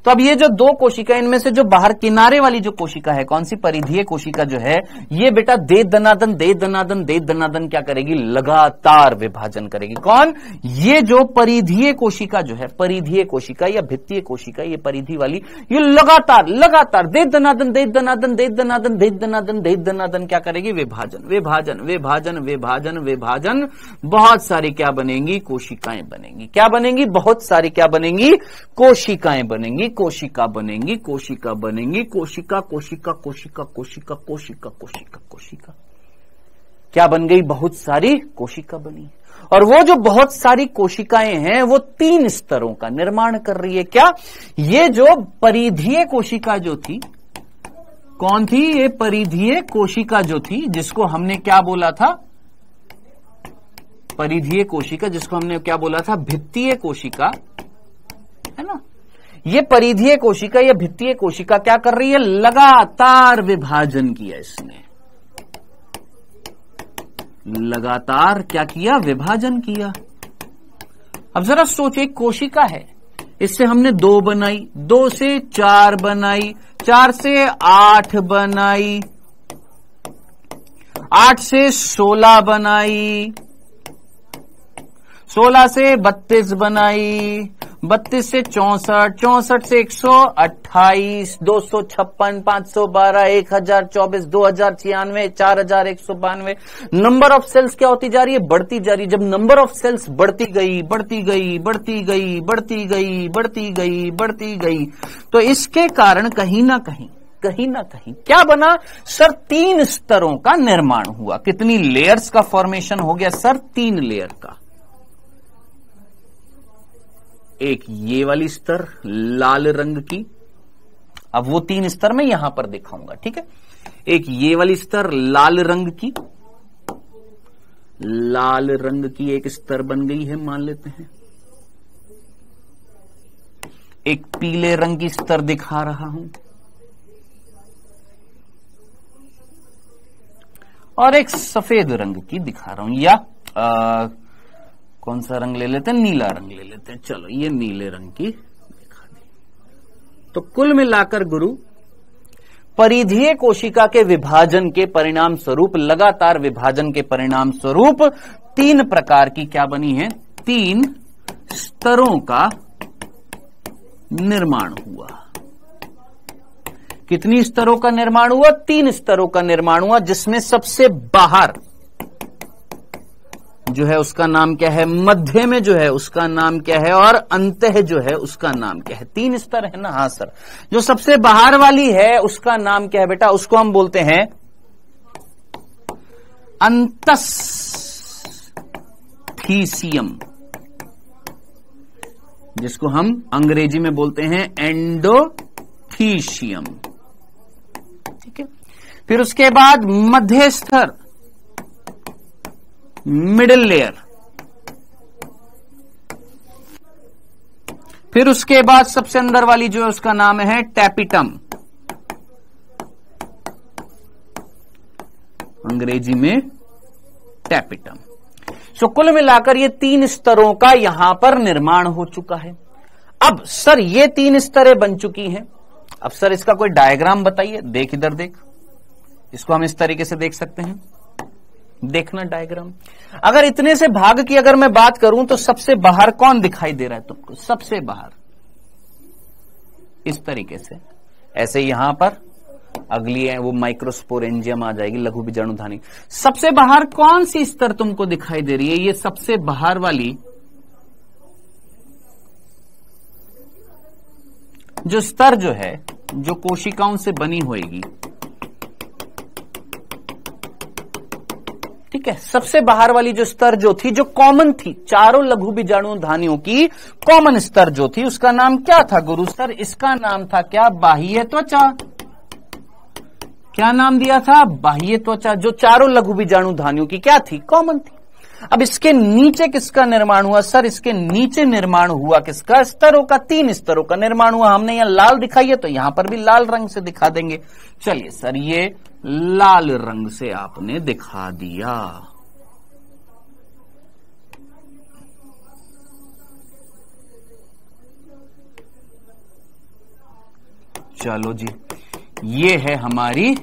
तो अब ये जो 2 कोशिका, इनमें से जो बाहर किनारे वाली जो कोशिका है, कौन सी? परिधीय कोशिका जो है, ये बेटा दे दनादन क्या करेगी? लगातार विभाजन करेगी। कौन? ये जो परिधीय कोशिका कोशिका जो है, परिधीय कोशिका या भित्तीय कोशिका, ये परिधि वाली, ये लगातार लगातार दे दनादन दे दनादन दे दनादन दे दनादन दे दनादन क्या करेगी? विभाजन विभाजन विभाजन विभाजन विभाजन, बहुत सारी क्या बनेंगी? कोशिकाएं बनेंगी। क्या बनेंगी? बहुत सारी क्या बनेंगी? कोशिकाएं बनेंगी। कोशिका बनेंगी, कोशिका बनेंगी, कोशिका कोशिका कोशिका कोशिका कोशिका कोशिका कोशिका, क्या बन गई? बहुत सारी कोशिका बनी। और वो जो बहुत सारी कोशिकाएं हैं वो 3 स्तरों का निर्माण कर रही है। क्या? ये जो परिधीय कोशिका जो थी, कौन थी? ये परिधीय कोशिका जो थी, जिसको हमने क्या बोला था? परिधीय कोशिका, जिसको हमने क्या बोला था? भित्तीय कोशिका, है ना? ये परिधीय कोशिका या भित्तीय कोशिका क्या कर रही है? लगातार विभाजन किया इसने, लगातार क्या किया? विभाजन किया। अब जरा सोचिए, कोशिका है, इससे हमने 2 बनाई, 2 से 4 बनाई, 4 से 8 बनाई, 8 से 16 बनाई, 16 से 32 बनाई, 32 से 64, 64 से 128, 256, 512, 1024, 2096, 4192। नंबर ऑफ सेल्स क्या होती जा रही है? बढ़ती जा रही है। जब नंबर ऑफ सेल्स बढ़ती गई बढ़ती गई बढ़ती गई बढ़ती गई बढ़ती गई बढ़ती गई, तो इसके कारण कहीं ना कहीं क्या बना सर? 3 स्तरों का निर्माण हुआ। कितनी लेयर्स का फॉर्मेशन हो गया सर? 3 लेयर का। एक ये वाली स्तर लाल रंग की, अब वो 3 स्तर मैं यहां पर दिखाऊंगा, ठीक है? एक ये वाली स्तर लाल रंग की, लाल रंग की एक स्तर बन गई है, मान लेते हैं। एक पीले रंग की स्तर दिखा रहा हूं, और एक सफेद रंग की दिखा रहा हूं, या कौन सा रंग ले लेते हैं? नीला रंग ले लेते हैं। चलो, ये नीले रंग की दिखा दी। तो कुल मिलाकर गुरु, परिधीय कोशिका के विभाजन के परिणाम स्वरूप, लगातार विभाजन के परिणाम स्वरूप 3 प्रकार की क्या बनी है? 3 स्तरों का निर्माण हुआ। कितनी स्तरों का निर्माण हुआ? 3 स्तरों का निर्माण हुआ, जिसमें सबसे बाहर जो है उसका नाम क्या है? मध्य में जो है उसका नाम क्या है? और अंतः जो है उसका नाम क्या है? 3 स्तर है ना? हाँ सर। जो सबसे बाहर वाली है उसका नाम क्या है बेटा? उसको हम बोलते हैं अंतस्थीसियम, जिसको हम अंग्रेजी में बोलते हैं एंडोथीशियम, ठीक है? फिर उसके बाद मध्य स्तर, मिडिल लेयर, फिर उसके बाद सबसे अंदर वाली जो है उसका नाम है टैपिटम, अंग्रेजी में टैपिटम। सो कुल मिलाकर ये 3 स्तरों का यहां पर निर्माण हो चुका है। अब सर ये 3 स्तरें बन चुकी हैं, अब सर इसका कोई डायग्राम बताइए। देख इधर देख, इसको हम इस तरीके से देख सकते हैं, देखना डायग्राम। अगर इतने से भाग की अगर मैं बात करूं तो सबसे बाहर कौन दिखाई दे रहा है तुमको? सबसे बाहर इस तरीके से, ऐसे यहां पर अगली है वो माइक्रोस्पोरेंजियम आ जाएगी, लघु बीजाणुधानी। सबसे बाहर कौन सी स्तर तुमको दिखाई दे रही है? ये सबसे बाहर वाली जो स्तर जो है, जो कोशिकाओं से बनी होगी, ठीक है? सबसे बाहर वाली जो स्तर जो थी, जो कॉमन थी, चारों लघु बीजाणुधानियों की कॉमन स्तर जो थी, उसका नाम क्या था गुरु सर? इसका नाम था क्या? बाह्य त्वचा। क्या नाम दिया था? बाह्य त्वचा। जो चारों लघु बीजाणुधानियों की क्या थी? कॉमन थी। अब इसके नीचे किसका निर्माण हुआ सर? इसके नीचे निर्माण हुआ किसका? स्तरों का, 3 स्तरों का निर्माण हुआ। हमने यहां लाल दिखाई है तो यहां पर भी लाल रंग से दिखा देंगे। चलिए सर, ये लाल रंग से आपने दिखा दिया। चलो जी, ये है हमारी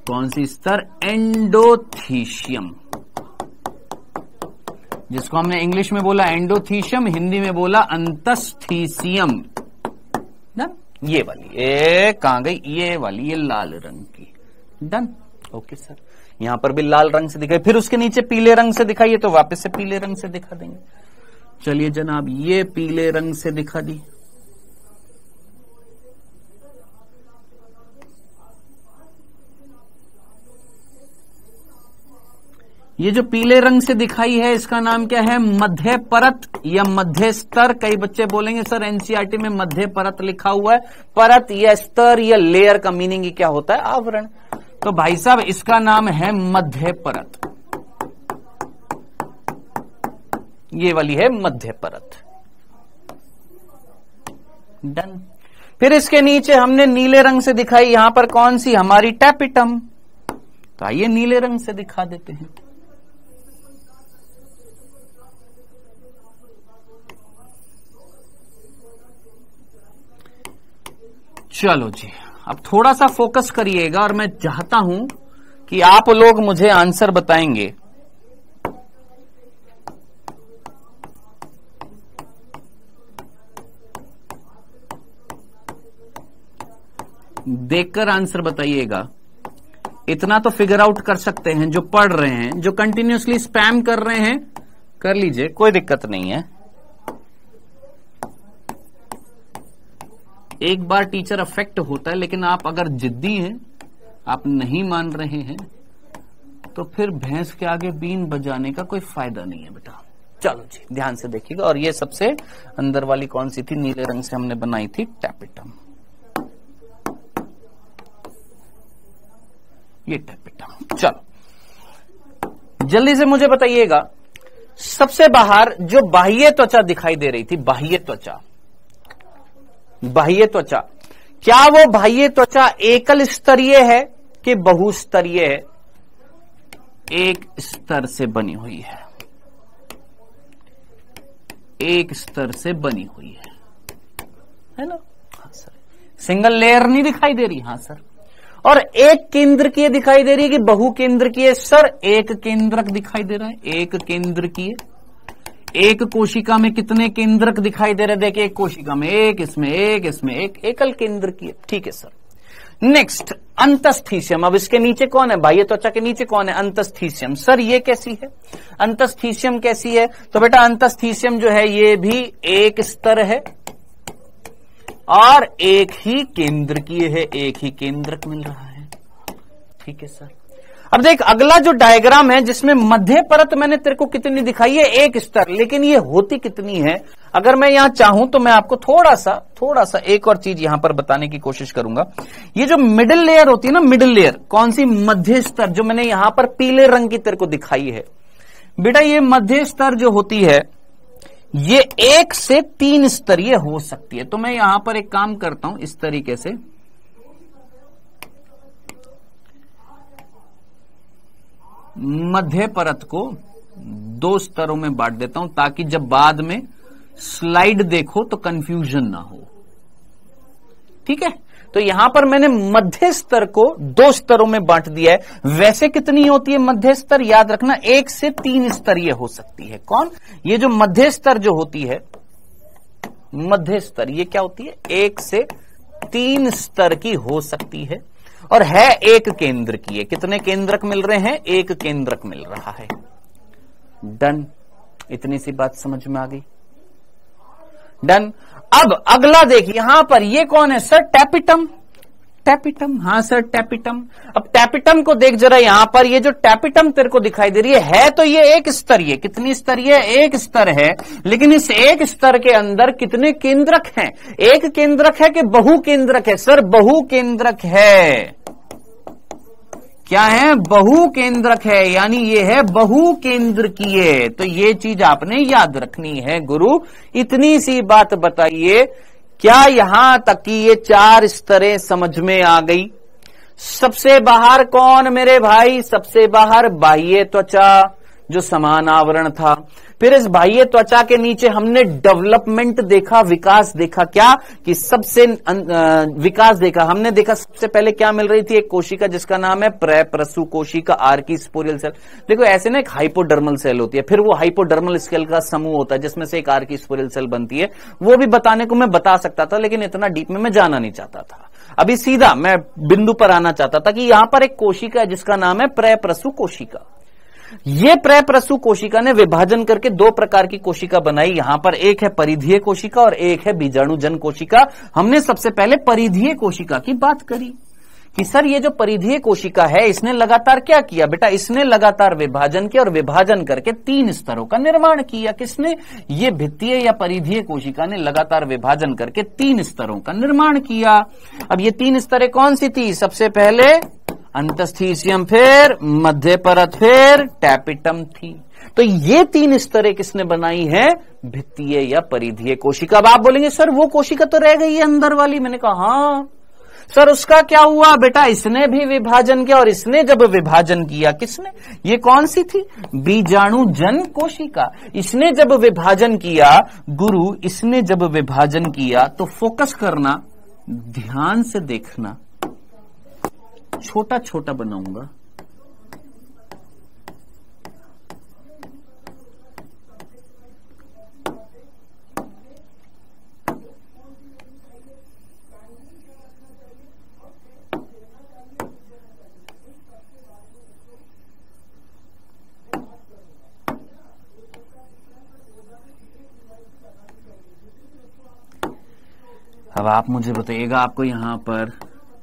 कौन सी स्तर? एंडोथीशियम। जिसको हमने इंग्लिश में बोला एंडोथीशियम, हिंदी में बोला अंतस्थीसियम ना। ये वाली कहां गई, ये वाली, ये लाल रंग की। डन। ओके सर, यहां पर भी लाल रंग से दिखाई, फिर उसके नीचे पीले रंग से दिखाइए, तो वापस से पीले रंग से दिखा देंगे। चलिए जनाब, ये पीले रंग से दिखा दी। ये जो पीले रंग से दिखाई है इसका नाम क्या है, मध्य परत या मध्य स्तर। कई बच्चे बोलेंगे सर एनसीईआरटी में मध्य परत लिखा हुआ है। परत या स्तर या लेयर का मीनिंग क्या होता है, आवरण। तो भाई साहब इसका नाम है मध्य परत, ये वाली है मध्य परत। डन। फिर इसके नीचे हमने नीले रंग से दिखाई, यहां पर कौन सी, हमारी टैपिटम। तो आइए नीले रंग से दिखा देते हैं। चलो जी, अब थोड़ा सा फोकस करिएगा और मैं चाहता हूं कि आप लोग मुझे आंसर बताएंगे। देखकर आंसर बताइएगा। इतना तो फिगर आउट कर सकते हैं, जो पढ़ रहे हैं, जो कंटिन्यूअसली स्पैम कर रहे हैं कर लीजिए, कोई दिक्कत नहीं है। एक बार टीचर अफेक्ट होता है, लेकिन आप अगर जिद्दी हैं, आप नहीं मान रहे हैं, तो फिर भैंस के आगे बीन बजाने का कोई फायदा नहीं है बेटा। चलो जी, ध्यान से देखिएगा। और ये सबसे अंदर वाली कौन सी थी, नीले रंग से हमने बनाई थी, टैपिटम। ये टैपिटम। चलो जल्दी से मुझे बताइएगा, सबसे बाहर जो बाह्य त्वचा दिखाई दे रही थी, बाह्य त्वचा, बाह्य त्वचा, क्या वो बाह्य त्वचा एकल स्तरीय है कि बहुस्तरीय है? एक स्तर से बनी हुई है, एक स्तर से बनी हुई है ना। हाँ सर। सिंगल लेयर नहीं दिखाई दे रही? हाँ सर। और एक केंद्रकीय दिखाई दे रही है कि बहु केंद्रकीय? सर एक केंद्रक दिखाई दे रहा है, एक केंद्रकीय। एक कोशिका में कितने केंद्रक दिखाई दे रहे हैं? देखिए, एक कोशिका में एक, इसमें एक, इसमें एक, एकल केंद्रकीय। ठीक है सर। नेक्स्ट, अंतस्थीसियम। अब इसके नीचे कौन है, बाह्य त्वचा के नीचे कौन है? अंतस्थीसियम। सर ये कैसी है, अंतस्थीसियम कैसी है? तो बेटा अंतस्थीसियम जो है ये भी एक स्तर है और एक ही केंद्रकीय है, एक ही केंद्रक मिल रहा है। ठीक है सर। अब देख, अगला जो डायग्राम है जिसमें मध्य परत मैंने तेरे को कितनी दिखाई है, एक स्तर, लेकिन ये होती कितनी है? अगर मैं यहां चाहूं तो मैं आपको थोड़ा सा एक और चीज यहां पर बताने की कोशिश करूंगा। ये जो मिडिल लेयर होती है ना, मिडिल लेयर, कौन सी? मध्य स्तर, जो मैंने यहां पर पीले रंग की तेरे को दिखाई है बेटा। ये मध्य स्तर जो होती है ये 1 से 3 स्तरीय हो सकती है। तो मैं यहां पर एक काम करता हूं, इस तरीके से मध्य परत को 2 स्तरों में बांट देता हूं, ताकि जब बाद में स्लाइड देखो तो कंफ्यूजन ना हो। ठीक है, तो यहां पर मैंने मध्य स्तर को 2 स्तरों में बांट दिया है। वैसे कितनी होती है मध्य स्तर? याद रखना 1 से 3 स्तरीय हो सकती है। कौन? ये जो मध्य स्तर जो होती है, मध्य स्तर, ये क्या होती है? 1 से 3 स्तर की हो सकती है और है एक केंद्र की है। कितने केंद्रक मिल रहे हैं? एक केंद्रक मिल रहा है। डन। इतनी सी बात समझ में आ गई। डन। अब अगला देखिए, यहां पर ये कौन है सर? टैपिटम। टैपिटम, हाँ सर टैपिटम। अब टैपिटम को देख जरा, यहां पर ये जो टैपिटम तेरे को दिखाई दे रही है तो ये एक स्तरीय। कितनी स्तरीय? एक स्तर है, लेकिन इस एक स्तर के अंदर कितने केंद्रक हैं? एक केंद्रक है कि बहु केंद्रक है? सर बहु केंद्रक है। क्या है? बहु केंद्रक है, यानी ये है बहु केंद्रकीय। तो ये चीज आपने याद रखनी है गुरु। इतनी सी बात बताइए, क्या यहां तक कि ये 4 स्तरें समझ में आ गई? सबसे बाहर कौन मेरे भाई? सबसे बाहर बाह्य त्वचा, जो समान आवरण था। फिर इस बाह्य त्वचा के नीचे हमने डेवलपमेंट देखा, विकास देखा। क्या कि सबसे विकास देखा हमने, देखा सबसे पहले क्या मिल रही थी, एक कोशिका जिसका नाम है प्रसु कोशिका, आर्कीस्पोरियल सेल। देखो ऐसे ना एक हाइपोडर्मल सेल होती है, फिर वो हाइपोडर्मल सेल का समूह होता है जिसमें से एक आर्कीस्पोरियल सेल बनती है। वो भी बताने को मैं बता सकता था, लेकिन इतना डीप में मैं जाना नहीं चाहता था। अभी सीधा मैं बिंदु पर आना चाहता था कि यहां पर एक कोशिका है जिसका नाम है प्रसु कोशिका। ये प्रसु कोशिका ने विभाजन करके दो प्रकार की कोशिका बनाई। यहां पर एक है परिधीय कोशिका और एक है बीजाणुजन कोशिका। हमने सबसे पहले परिधीय कोशिका की बात करी कि सर ये जो परिधीय कोशिका है इसने लगातार क्या किया बेटा, इसने लगातार विभाजन किया और विभाजन करके 3 स्तरों का निर्माण किया। किसने? ये भित्तीय या परिधीय कोशिका ने लगातार विभाजन करके 3 स्तरों का निर्माण किया। अब ये 3 स्तरें कौन सी थी? सबसे पहले अंतस्थीसियम, फिर मध्य परत, फिर टैपिटम थी। तो ये 3 स्तरें किसने बनाई है? भित्तीय या परिधीय कोशिका। अब आप बोलेंगे सर वो कोशिका तो रह गई है अंदर वाली। मैंने कहा हाँ सर, उसका क्या हुआ बेटा? इसने भी विभाजन किया और इसने जब विभाजन किया, किसने? ये कौन सी थी? बीजाणुजन कोशिका। इसने जब विभाजन किया गुरु, इसने जब विभाजन किया तो फोकस करना, ध्यान से देखना, छोटा छोटा बनाऊंगा। अब आप मुझे बताइएगा, आपको यहां पर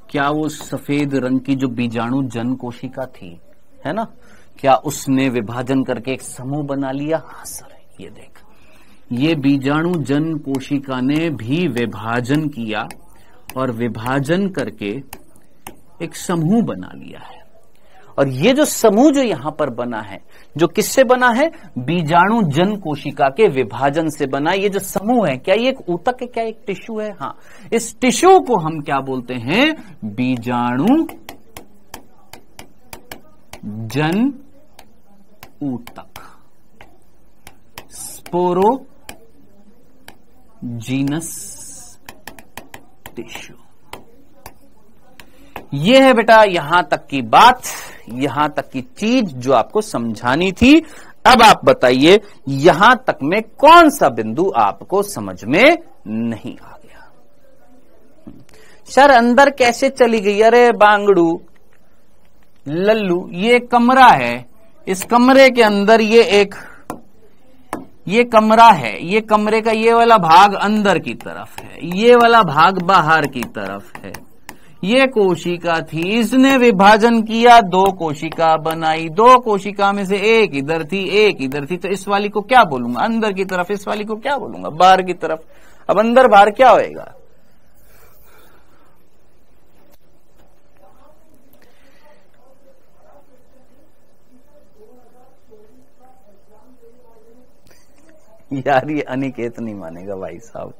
क्या वो सफेद रंग की जो बीजाणुजन कोशिका थी, है ना, क्या उसने विभाजन करके एक समूह बना लिया? हाँ सर, ये देख, ये बीजाणुजन कोशिका ने भी विभाजन किया और विभाजन करके एक समूह बना लिया है। और ये जो समूह जो यहां पर बना है, जो किससे बना है? बीजाणुजन कोशिका के विभाजन से बना। ये जो समूह है, क्या ये एक ऊतक है, क्या एक टिश्यू है? हाँ, इस टिश्यू को हम क्या बोलते हैं? बीजाणुजन ऊतक, स्पोरोजीनस टिश्यू। ये है बेटा यहां तक की बात, यहां तक की चीज जो आपको समझानी थी। अब आप बताइए यहां तक में कौन सा बिंदु आपको समझ में नहीं आ गया? सर अंदर कैसे चली गई? अरे बांगड़ू लल्लू, ये कमरा है, इस कमरे के अंदर ये कमरा है, ये कमरे का ये वाला भाग अंदर की तरफ है, ये वाला भाग बाहर की तरफ है। ये कोशिका थी, इसने विभाजन किया, 2 कोशिका बनाई, 2 कोशिका में से एक इधर थी, एक इधर थी। तो इस वाली को क्या बोलूंगा? अंदर की तरफ। इस वाली को क्या बोलूंगा? बाहर की तरफ। अब अंदर बाहर क्या होएगा? यार ये अनिकेत नहीं मानेगा भाई साहब,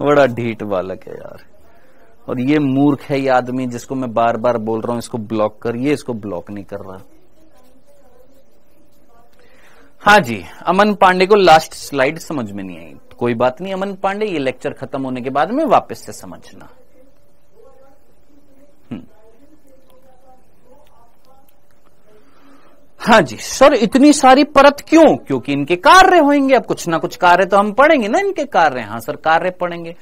बड़ा ढीठ बालक है यार। और ये मूर्ख है ये आदमी जिसको मैं बार बार बोल रहा हूं इसको ब्लॉक कर, ये इसको ब्लॉक नहीं कर रहा। हाँ जी, अमन पांडे को लास्ट स्लाइड समझ में नहीं आई, कोई बात नहीं अमन पांडे, ये लेक्चर खत्म होने के बाद में वापस से समझना। हाँ जी सर, इतनी सारी परत क्यों? क्योंकि इनके कार्य होंगे। अब कुछ ना कुछ कार्य तो हम पढ़ेंगे ना इनके कार्य। हाँ सर, कार्य पढ़ेंगे।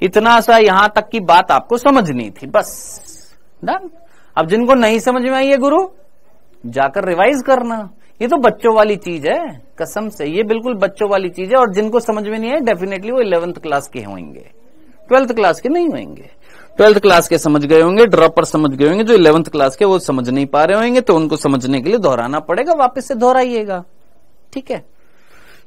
इतना सा यहां तक की बात आपको समझनी थी, बस डन। अब जिनको नहीं समझ में आई है गुरु, जाकर रिवाइज करना। ये तो बच्चों वाली चीज है, कसम से ये बिल्कुल बच्चों वाली चीज है। और जिनको समझ में नहीं है डेफिनेटली वो 11th क्लास के होंगे, 12th क्लास के नहीं होंगे। 12th क्लास के समझ गए होंगे, ड्रॉपर समझ गए होंगे। जो 11th क्लास के वो समझ नहीं पा रहे होंगे, तो उनको समझने के लिए दोहराना पड़ेगा, वापस से दोहराइएगा। ठीक है,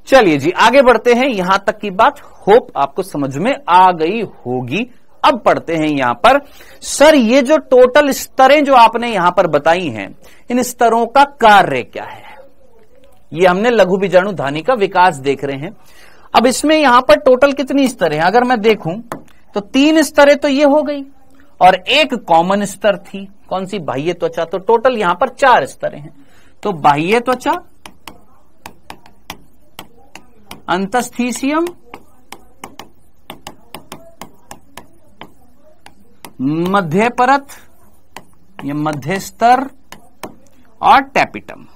चलिए जी आगे बढ़ते हैं। यहां तक की बात होप आपको समझ में आ गई होगी। अब पढ़ते हैं यहां पर, सर ये जो टोटल स्तरें जो आपने यहां पर बताई हैं, इन स्तरों का कार्य क्या है? ये हमने लघु बीजाणु धानी का विकास देख रहे हैं। अब इसमें यहां पर टोटल कितनी स्तरें हैं? अगर मैं देखूं तो 3 स्तरें तो ये हो गई और एक कॉमन स्तर थी, कौन सी? बाह्य त्वचा। तो टोटल यहां पर 4 स्तरें हैं। तो बाह्य त्वचा, अंतस्थीसियम, मध्य परत या मध्य स्तर और टैपिटम।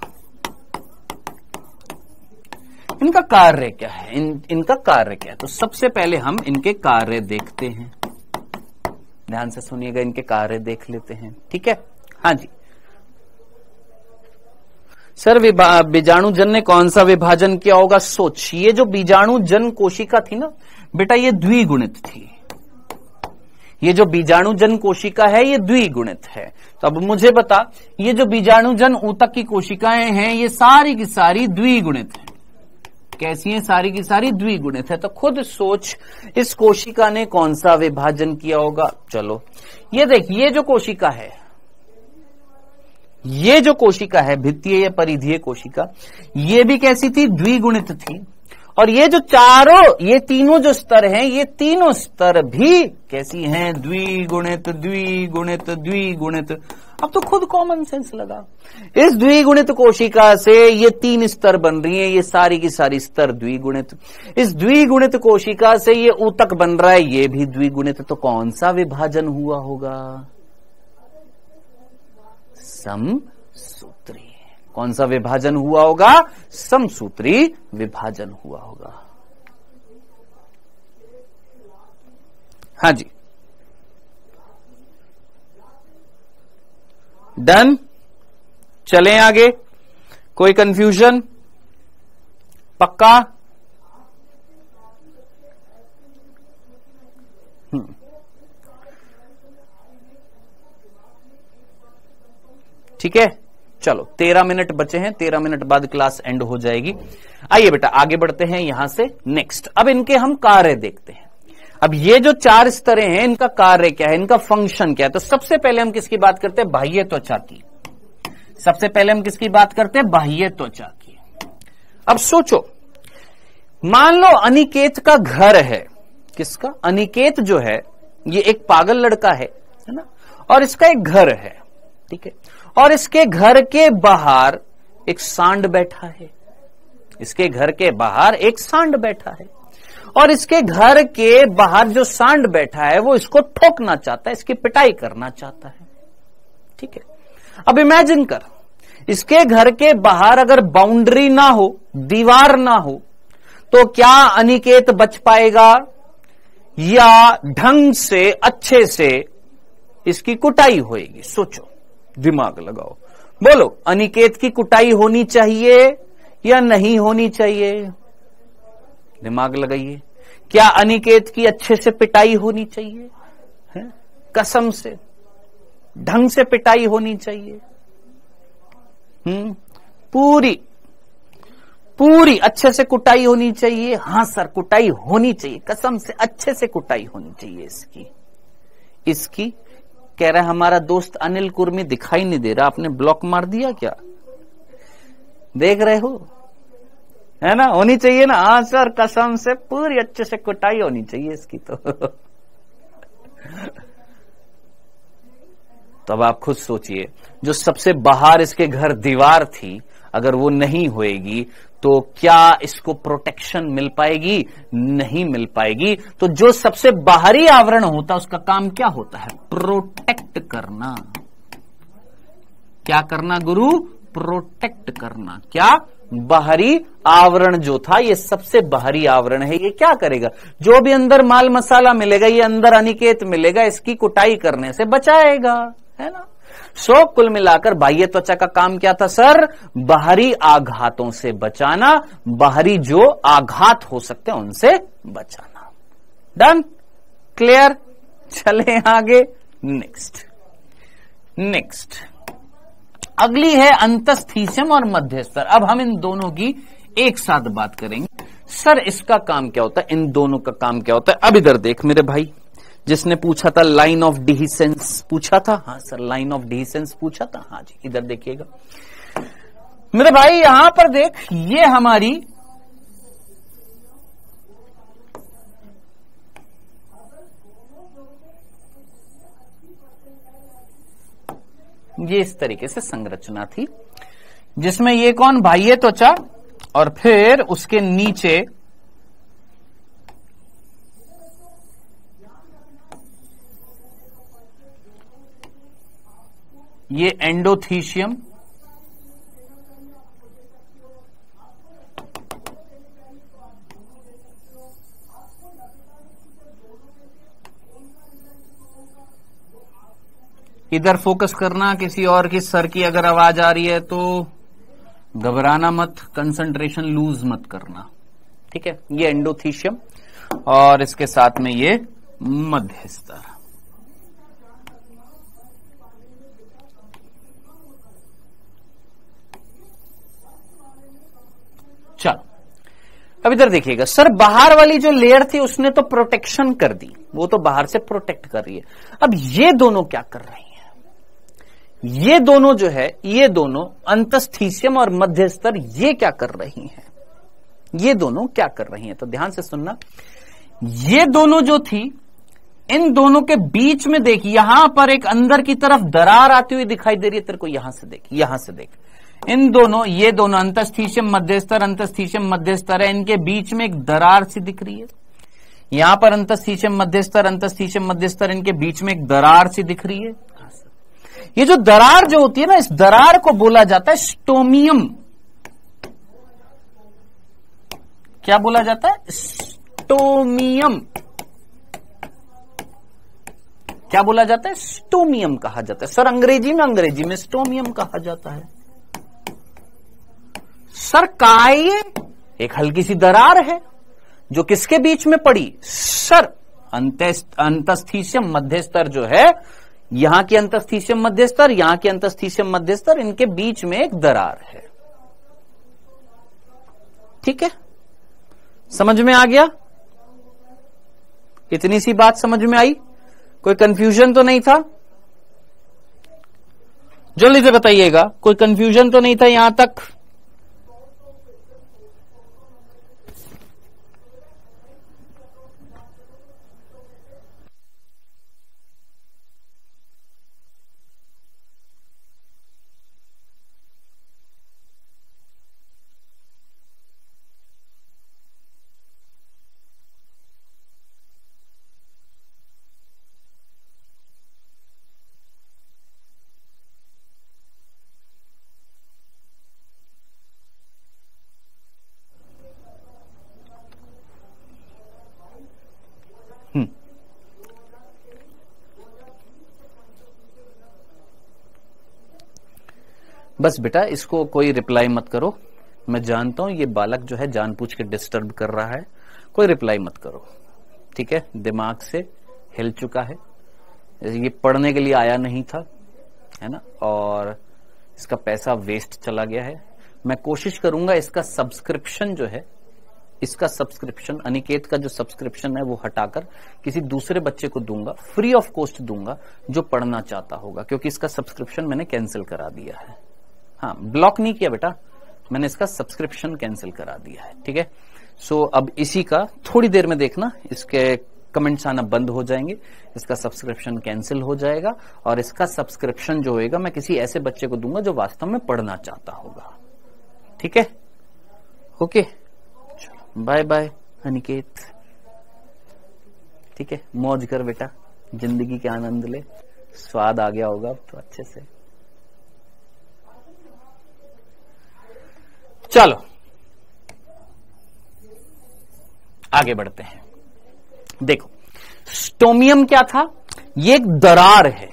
इनका कार्य क्या है? इनका कार्य क्या है? तो सबसे पहले हम इनके कार्य देखते हैं। ध्यान से सुनिएगा, इनके कार्य देख लेते हैं। ठीक है, हाँ जी सर। बीजाणुजन ने कौन सा विभाजन किया होगा? सोच, ये जो बीजाणुजन कोशिका थी ना बेटा, ये द्विगुणित थी। ये जो बीजाणुजन कोशिका है ये द्विगुणित है। तो अब मुझे बता, ये जो बीजाणुजन ऊतक की कोशिकाएं हैं ये सारी की सारी द्विगुणित है। कैसी हैं? सारी की सारी द्विगुणित है। तो खुद सोच, इस कोशिका ने कौन सा विभाजन किया होगा? चलो ये देख, ये जो कोशिका है, ये जो कोशिका है भित्तीय या परिधीय कोशिका, ये भी कैसी थी? द्विगुणित थी। और ये जो चारों, ये तीनों जो स्तर हैं, ये तीनों स्तर भी कैसी हैं? द्विगुणित, द्विगुणित, द्विगुणित। अब तो खुद कॉमन सेंस लगा। इस द्विगुणित कोशिका से ये 3 स्तर बन रही हैं, ये सारी की सारी स्तर द्विगुणित। इस द्विगुणित कोशिका से ये ऊतक बन रहा है, ये भी द्विगुणित। तो कौन सा विभाजन हुआ होगा? समसूत्री। कौन सा विभाजन हुआ होगा? समसूत्री विभाजन हुआ होगा। हाँ जी, डन। चलें आगे। कोई कंफ्यूजन? पक्का? ठीक है, चलो 13 मिनट बचे हैं, 13 मिनट बाद क्लास एंड हो जाएगी। आइए बेटा आगे बढ़ते हैं यहां से नेक्स्ट। अब इनके हम कार्य देखते हैं। अब ये जो 4 स्तरें हैं, इनका कार्य क्या है, इनका फंक्शन क्या है? तो सबसे पहले हम किसकी बात करते हैं? बाह्य त्वचा की। सबसे पहले हम किसकी बात करते हैं? बाह्य त्वचा की। अब सोचो, मान लो अनिकेत का घर है। किसका? अनिकेत जो है ये एक पागल लड़का है ना, और इसका एक घर है। ठीक है, और इसके घर के बाहर एक सांड बैठा है। इसके घर के बाहर एक सांड बैठा है, और इसके घर के बाहर जो सांड बैठा है वो इसको ठोकना चाहता है, इसकी पिटाई करना चाहता है। ठीक है, अब इमेजिन कर, इसके घर के बाहर अगर बाउंड्री ना हो, दीवार ना हो, तो क्या अनिकेत बच पाएगा या ढंग से अच्छे से इसकी कुटाई होएगी? सोचो, दिमाग लगाओ, बोलो अनिकेत की कुटाई होनी चाहिए या नहीं होनी चाहिए? दिमाग लगाइए। क्या अनिकेत की अच्छे से पिटाई होनी चाहिए? है? कसम से ढंग से पिटाई होनी चाहिए। पूरी अच्छे से कुटाई होनी चाहिए। हाँ सर, कुटाई होनी चाहिए, कसम से अच्छे से कुटाई होनी चाहिए इसकी। कह रहा है हमारा दोस्त अनिल कुर्मी दिखाई नहीं दे रहा, आपने ब्लॉक मार दिया क्या? देख रहे हो, है ना? होनी चाहिए ना? हाँ सर, कसम से पूरी अच्छे से कुटाई होनी चाहिए इसकी। तो अब आप खुद सोचिए, जो सबसे बाहर इसके घर दीवार थी, अगर वो नहीं होएगी तो क्या इसको प्रोटेक्शन मिल पाएगी? नहीं मिल पाएगी। तो जो सबसे बाहरी आवरण होता है उसका काम क्या होता है? प्रोटेक्ट करना। क्या करना गुरु? प्रोटेक्ट करना। क्या? बाहरी आवरण जो था, ये सबसे बाहरी आवरण है, ये क्या करेगा? जो भी अंदर माल मसाला मिलेगा, ये अंदर अनिकेत मिलेगा, इसकी कुटाई करने से बचाएगा, है ना? सो कुल मिलाकर बाह्य त्वचा का काम क्या था सर? बाहरी आघातों से बचाना, बाहरी जो आघात हो सकते हैं उनसे बचाना। डन? क्लियर? चले आगे। नेक्स्ट अगली है अंतस्थीसियम और मध्य स्तर। अब हम इन दोनों की एक साथ बात करेंगे। सर इसका काम क्या होता है, इन दोनों का काम क्या होता है? अब इधर देख मेरे भाई, जिसने पूछा था लाइन ऑफ डिहिसेंस पूछा था। हाँ सर, लाइन ऑफ डिहिसेंस पूछा था। हाँ जी, इधर देखिएगा मेरे भाई, यहां पर देख, ये हमारी ये इस तरीके से संरचना थी, जिसमें ये कौन? बाह्य त्वचा, और फिर उसके नीचे ये एंडोथीशियम, इधर फोकस करना, किसी और की सर की अगर आवाज आ रही है तो घबराना मत, कंसंट्रेशन लूज मत करना, ठीक है। ये एंडोथीशियम और इसके साथ में ये मध्य स्तर। चलो अब इधर देखिएगा, सर बाहर वाली जो लेयर थी उसने तो प्रोटेक्शन कर दी, वो तो बाहर से प्रोटेक्ट कर रही है। अब ये दोनों क्या कर रही हैं? ये दोनों जो है, ये दोनों अंतस्थीशियम और मध्य स्तर, ये क्या कर रही हैं? ये दोनों क्या कर रही हैं? तो ध्यान से सुनना, ये दोनों जो थी, इन दोनों के बीच में देख, यहां पर एक अंदर की तरफ दरार आती हुई दिखाई दे रही है तेरे को, यहां से देख, यहां से देख, इन दोनों, ये दोनों अंतस्थीशियम मध्यस्तर, अंतस्थीशियम मध्यस्तर है, इनके बीच में एक दरार सी दिख रही है। यहां पर अंतस्थीशियम मध्यस्तर, अंतस्थीशियम मध्यस्तर, इनके बीच में एक दरार सी दिख रही है। ये जो दरार जो होती है ना, इस दरार को बोला जाता है स्टोमियम। क्या बोला जाता है? स्टोमियम। क्या बोला जाता है? स्टोमियम कहा जाता है। सर अंग्रेजी में स्टोमियम कहा जाता है। सर काय, एक हल्की सी दरार है जो किसके बीच में पड़ी? सर अंतस्थीशियम मध्यस्तर जो है, यहां की अंतस्थीशियम मध्यस्तर, यहां की अंतस्थीशियम मध्यस्तर, इनके बीच में एक दरार है। ठीक है, समझ में आ गया? इतनी सी बात समझ में आई? कोई कंफ्यूजन तो नहीं था? जल्दी से बताइएगा, कोई कंफ्यूजन तो नहीं था यहां तक? बस बेटा इसको कोई रिप्लाई मत करो, मैं जानता हूं ये बालक जो है जानबूझ के डिस्टर्ब कर रहा है, कोई रिप्लाई मत करो, ठीक है? दिमाग से हिल चुका है, ये पढ़ने के लिए आया नहीं था, है ना, और इसका पैसा वेस्ट चला गया है। मैं कोशिश करूंगा इसका सब्सक्रिप्शन जो है, इसका सब्सक्रिप्शन, अनिकेत का जो सब्सक्रिप्शन है वो हटाकर किसी दूसरे बच्चे को दूंगा, फ्री ऑफ कॉस्ट दूंगा, जो पढ़ना चाहता होगा, क्योंकि इसका सब्सक्रिप्शन मैंने कैंसिल करा दिया है। हाँ, ब्लॉक नहीं किया बेटा, मैंने इसका सब्सक्रिप्शन कैंसिल करा दिया है, ठीक है? सो अब इसी का थोड़ी देर में देखना, इसके कमेंट्स आना बंद हो जाएंगे, इसका सब्सक्रिप्शन कैंसिल हो जाएगा, और इसका सब्सक्रिप्शन जो होगा मैं किसी ऐसे बच्चे को दूंगा जो वास्तव में पढ़ना चाहता होगा, ठीक है? ओके, बाय बाय अनिकेत, ठीक है? मौज कर बेटा, जिंदगी के आनंद ले, स्वाद आ गया होगा अब तो अच्छे से। चलो आगे बढ़ते हैं। देखो, स्टोमियम क्या था? ये एक दरार है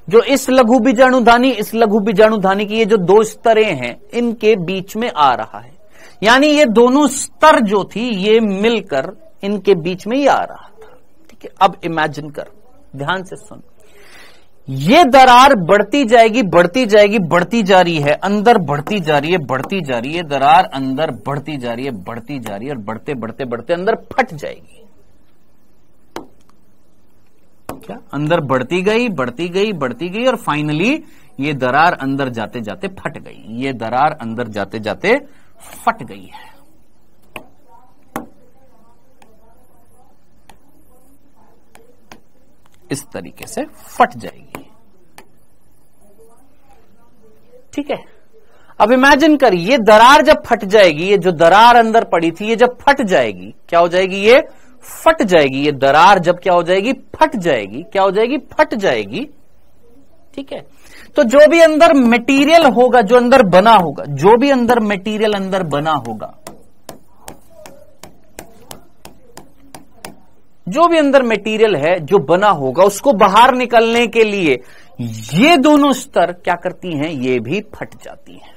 जो इस लघु बीजाणुधानी, इस लघु बीजाणुधानी की ये जो दो स्तरें हैं इनके बीच में आ रहा है, यानी ये दोनों स्तर जो थी ये मिलकर इनके बीच में ही आ रहा था, ठीक है? अब इमेजिन कर, ध्यान से सुन, ये दरार बढ़ती जाएगी, बढ़ती जाएगी, बढ़ती जा रही है, अंदर बढ़ती जा रही है, बढ़ती जा रही है, दरार अंदर बढ़ती जा रही है, बढ़ती जा रही है, और बढ़ते बढ़ते बढ़ते अंदर फट जाएगी। क्या? अंदर बढ़ती गई, बढ़ती गई, बढ़ती गई, और फाइनली ये दरार अंदर जाते जाते फट गई। ये दरार अंदर जाते जाते फट गई है। इस तरीके से फट जाएगी, ठीक है? अब इमेजिन कर, ये दरार जब फट जाएगी, ये जो दरार अंदर पड़ी थी ये जब फट जाएगी, क्या हो जाएगी? ये फट जाएगी। ये दरार जब क्या हो जाएगी? फट जाएगी। क्या हो जाएगी? फट जाएगी, ठीक है। तो जो भी अंदर मटेरियल होगा, जो अंदर बना होगा, जो भी अंदर मटेरियल अंदर बना होगा, जो भी अंदर मटेरियल है जो बना होगा, उसको बाहर निकलने के लिए ये दोनों स्तर क्या करती हैं, ये भी फट जाती हैं।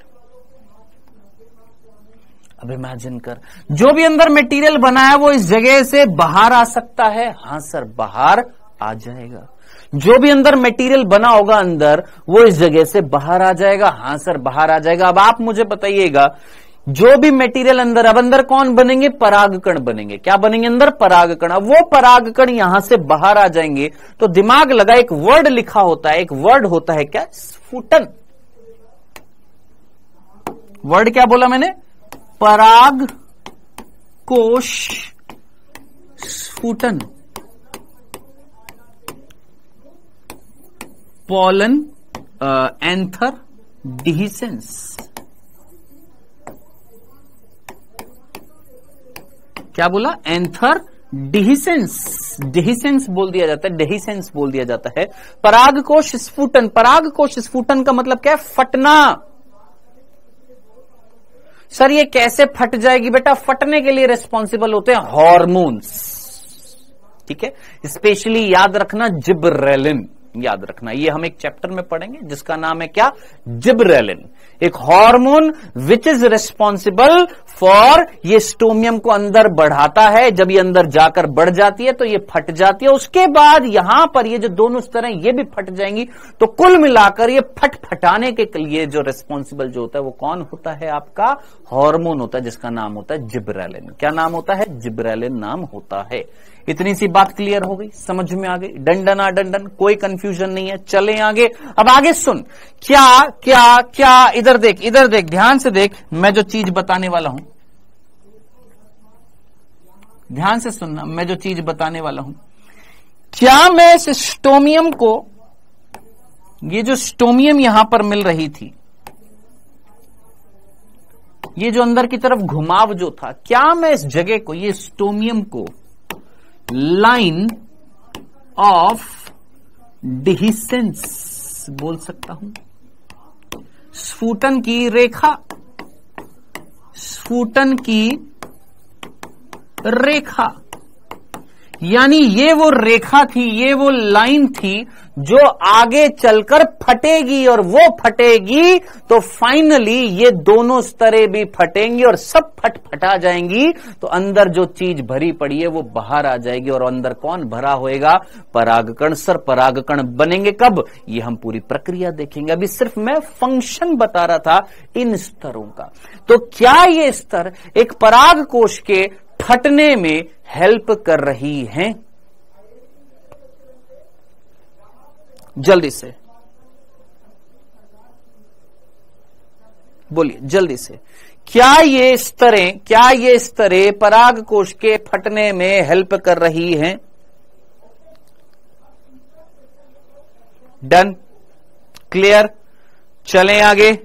अब इमेजिन कर, जो भी अंदर मटेरियल बना है वो इस जगह से बाहर आ सकता है। हां सर, बाहर आ जाएगा। जो भी अंदर मटेरियल बना होगा अंदर, वो इस जगह से बाहर आ जाएगा। हां सर, बाहर आ जाएगा। अब आप मुझे बताइएगा, जो भी मटेरियल अंदर, अब अंदर कौन बनेंगे, परागकण बनेंगे। क्या बनेंगे अंदर, परागकण। अब वो परागकण यहां से बाहर आ जाएंगे तो दिमाग लगा, एक वर्ड लिखा होता है, एक वर्ड होता है क्या, स्फुटन। वर्ड क्या बोला मैंने, पराग कोश स्फुटन, पॉलन एंथर डिहिसेंस। क्या बोला, एंथर डिहिसेंस। डिहिसेंस बोल दिया जाता है, डिहिसेंस बोल दिया जाता है। परागकोश स्फुटन, परागकोश स्फुटन का मतलब क्या है, फटना। सर ये कैसे फट जाएगी बेटा, फटने के लिए रिस्पॉन्सिबल होते हैं हार्मोन्स, ठीक है। स्पेशली याद रखना जिबरेलिन, याद रखना, ये हम एक चैप्टर में पढ़ेंगे जिसका नाम है क्या, जिबरेलिन। एक hormone which is responsible for, ये स्टोमियम को अंदर बढ़ाता है। जब ये अंदर जाकर बढ़ जाती है तो ये फट जाती है। उसके बाद यहां पर ये जो दोनों स्तर हैं ये भी फट जाएंगी। तो कुल मिलाकर ये फटाने के लिए जो रिस्पॉन्सिबल जो होता है वो कौन होता है, आपका हार्मोन होता है जिसका नाम होता है जिबरेलिन। क्या नाम होता है, जिबरेलिन नाम होता है। इतनी सी बात क्लियर हो गई, समझ में आ गई, डंडन आ डंडन, कोई कंफ्यूजन नहीं है। चलें आगे। अब आगे सुन, क्या क्या क्या, इधर देख, इधर देख, ध्यान से देख, मैं जो चीज बताने वाला हूं, ध्यान से सुनना, मैं जो चीज बताने वाला हूं। क्या मैं इस स्टोमियम को, ये जो स्टोमियम यहां पर मिल रही थी, ये जो अंदर की तरफ घुमाव जो था, क्या मैं इस जगह को, ये स्टोमियम को लाइन ऑफ डिहिसेंस बोल सकता हूं, स्फुटन की रेखा, स्फुटन की रेखा, यानी ये वो रेखा थी, ये वो लाइन थी जो आगे चलकर फटेगी, और वो फटेगी तो फाइनली ये दोनों स्तरें भी फटेंगी और सब फटा जाएंगी। तो अंदर जो चीज भरी पड़ी है वो बाहर आ जाएगी, और अंदर कौन भरा होएगा, परागकण। सर परागकण बनेंगे कब, ये हम पूरी प्रक्रिया देखेंगे। अभी सिर्फ मैं फंक्शन बता रहा था इन स्तरों का। तो क्या ये स्तर एक पराग कोश के फटने में हेल्प कर रही हैं? जल्दी से बोलिए, जल्दी से। क्या ये स्तरें पराग कोश के फटने में हेल्प कर रही हैं? डन, क्लियर, चलें आगे।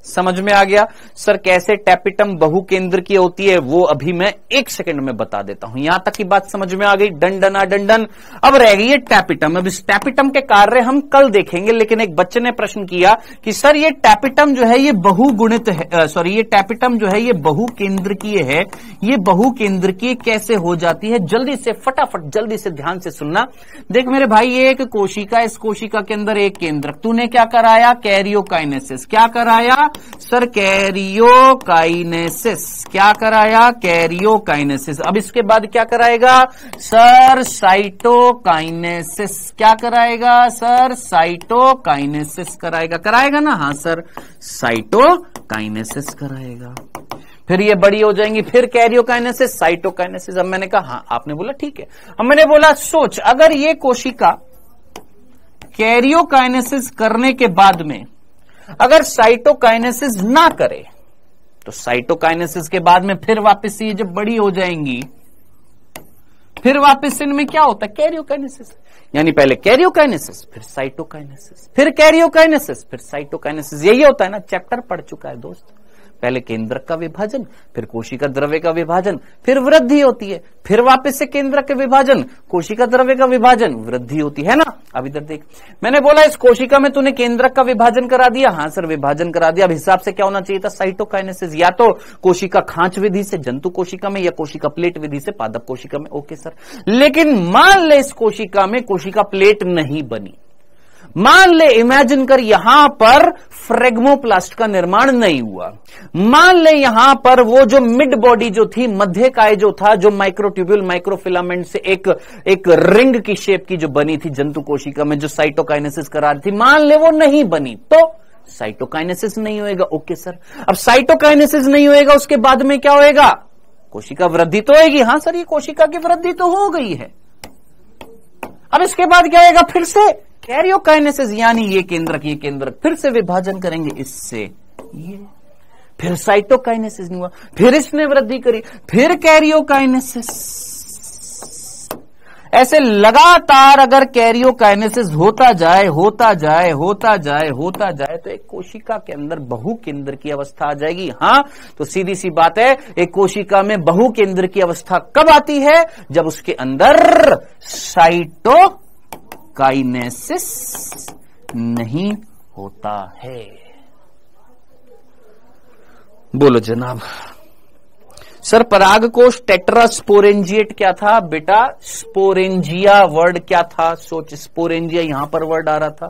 समझ में आ गया। सर कैसे टैपिटम बहुकेंद्र की होती है वो अभी मैं 1 सेकंड में बता देता हूं। यहां तक की बात समझ में आ गई, डंडना डंडन। अब रह गई है टैपिटम। अब इस टैपिटम के कार्य हम कल देखेंगे, लेकिन एक बच्चे ने प्रश्न किया कि सर ये टैपिटम जो है ये बहुगुणित है, सॉरी ये टैपिटम जो है ये बहुकेंद्रकीय है, ये बहुकेंद्रकीय कैसे हो जाती है? जल्दी से फटाफट, जल्दी से ध्यान से सुनना। देख मेरे भाई, ये एक कोशिका, इस कोशिका के अंदर एक केंद्रक, तूने क्या कराया, कैरियोकाइनेसिस। क्या कराया सर, कैरियोकाइनेसिस। क्या कराया, कैरियोकाइनेसिस। अब इसके बाद क्या कराएगा सर, साइटोकाइनेसिस। क्या कराएगा सर, साइटोकाइनेसिस कराएगा। कराएगा ना, हाँ सर, साइटोकाइनेसिस कराएगा। फिर ये बड़ी हो जाएंगी, फिर कैरियोकाइनेसिस, साइटोकाइनेसिस। अब मैंने कहा हाँ, आपने बोला ठीक है। अब मैंने बोला सोच, अगर ये कोशिका कैरियोकाइनेसिस करने के बाद में अगर साइटोकाइनेसिस ना करे, तो साइटोकाइनेसिस के बाद में फिर वापस ये जब बड़ी हो जाएंगी, फिर वापस इनमें क्या होता है, कैरियोकाइनेसिस। यानी पहले कैरियोकाइनेसिस, फिर साइटोकाइनेसिस, फिर कैरियोकाइनेसिस, फिर साइटोकाइनेसिस। यही होता है ना, चैप्टर पढ़ चुका है दोस्त, पहले केंद्रक का विभाजन, फिर कोशिका द्रव्य का विभाजन, फिर वृद्धि होती है, फिर वापस से केंद्रक के विभाजन, कोशिका द्रव्य का विभाजन, वृद्धि होती है ना। अब इधर देख, मैंने बोला इस कोशिका में तूने केंद्रक का विभाजन करा दिया, हाँ सर विभाजन करा दिया। अब हिसाब से क्या होना चाहिए था, साइटोकाइनेसिस, या तो कोशिका खांच विधि से जंतु कोशिका में, या कोशिका प्लेट विधि से पादप कोशिका में। ओके सर, लेकिन मान ले इस कोशिका में कोशिका प्लेट नहीं बनी, मान ले, इमेजिन कर यहां पर फ्रेगमोप्लास्ट का निर्माण नहीं हुआ, मान ले यहां पर वो जो मिड बॉडी जो थी, मध्य काय जो था, जो माइक्रोट्यूब्यूल माइक्रोफिलामेंट से एक रिंग की शेप की जो बनी थी जंतु कोशिका में, जो साइटोकाइनेसिस करा रही थी, मान ले वो नहीं बनी, तो साइटोकाइनेसिस नहीं होएगा। ओके सर, अब साइटोकाइनेसिस नहीं होएगा, उसके बाद में क्या होएगा, कोशिका वृद्धि तो होगी। हाँ सर, ये कोशिका की वृद्धि तो हो गई है। अब इसके बाद क्या होएगा, फिर से कैरियोकाइनेसिस, यानी ये केंद्रक फिर से विभाजन करेंगे इससे ये, फिर साइटोकाइनेसिस नहीं हुआ, फिर इसने वृद्धि करी, फिर कैरियोकाइनेसिस। ऐसे लगातार अगर कैरियोकाइनेसिस होता जाए तो एक कोशिका के अंदर बहु केंद्र की अवस्था आ जाएगी। हाँ, तो सीधी सी बात है, एक कोशिका में बहु केंद्र की अवस्था कब आती है, जब उसके अंदर साइटोकाइनेसिस नहीं होता है। बोलो जनाब। सर परागकोश टेट्रास्पोरेंजिएट क्या था बेटा, स्पोरेंजिया वर्ड क्या था, सोच, स्पोरेंजिया यहां पर वर्ड आ रहा था,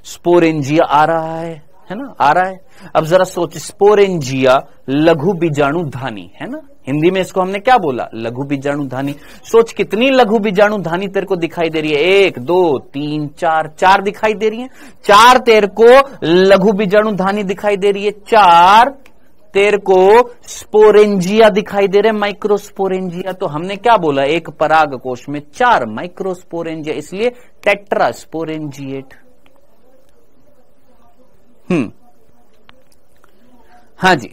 स्पोरेंजिया आ रहा है ना, आ रहा है। अब जरा सोच, स्पोरेंजिया लघु बीजाणुधानी है ना, हिंदी में इसको हमने क्या बोला, लघु बीजाणुधानी। सोच कितनी लघु बीजाणुधानी तेरे को दिखाई दे रही है, 1 2 3 4 दिखाई दे रही है, 4 तेरे को लघु बीजाणुधानी दिखाई दे रही है, 4 तेरे को स्पोरेंजिया दिखाई दे रहे, माइक्रोस्पोरेंजिया। तो हमने क्या बोला, एक परागकोश में 4 माइक्रोस्पोरेंजिया, इसलिए टेट्रास्पोरेंजिएट। हाँ जी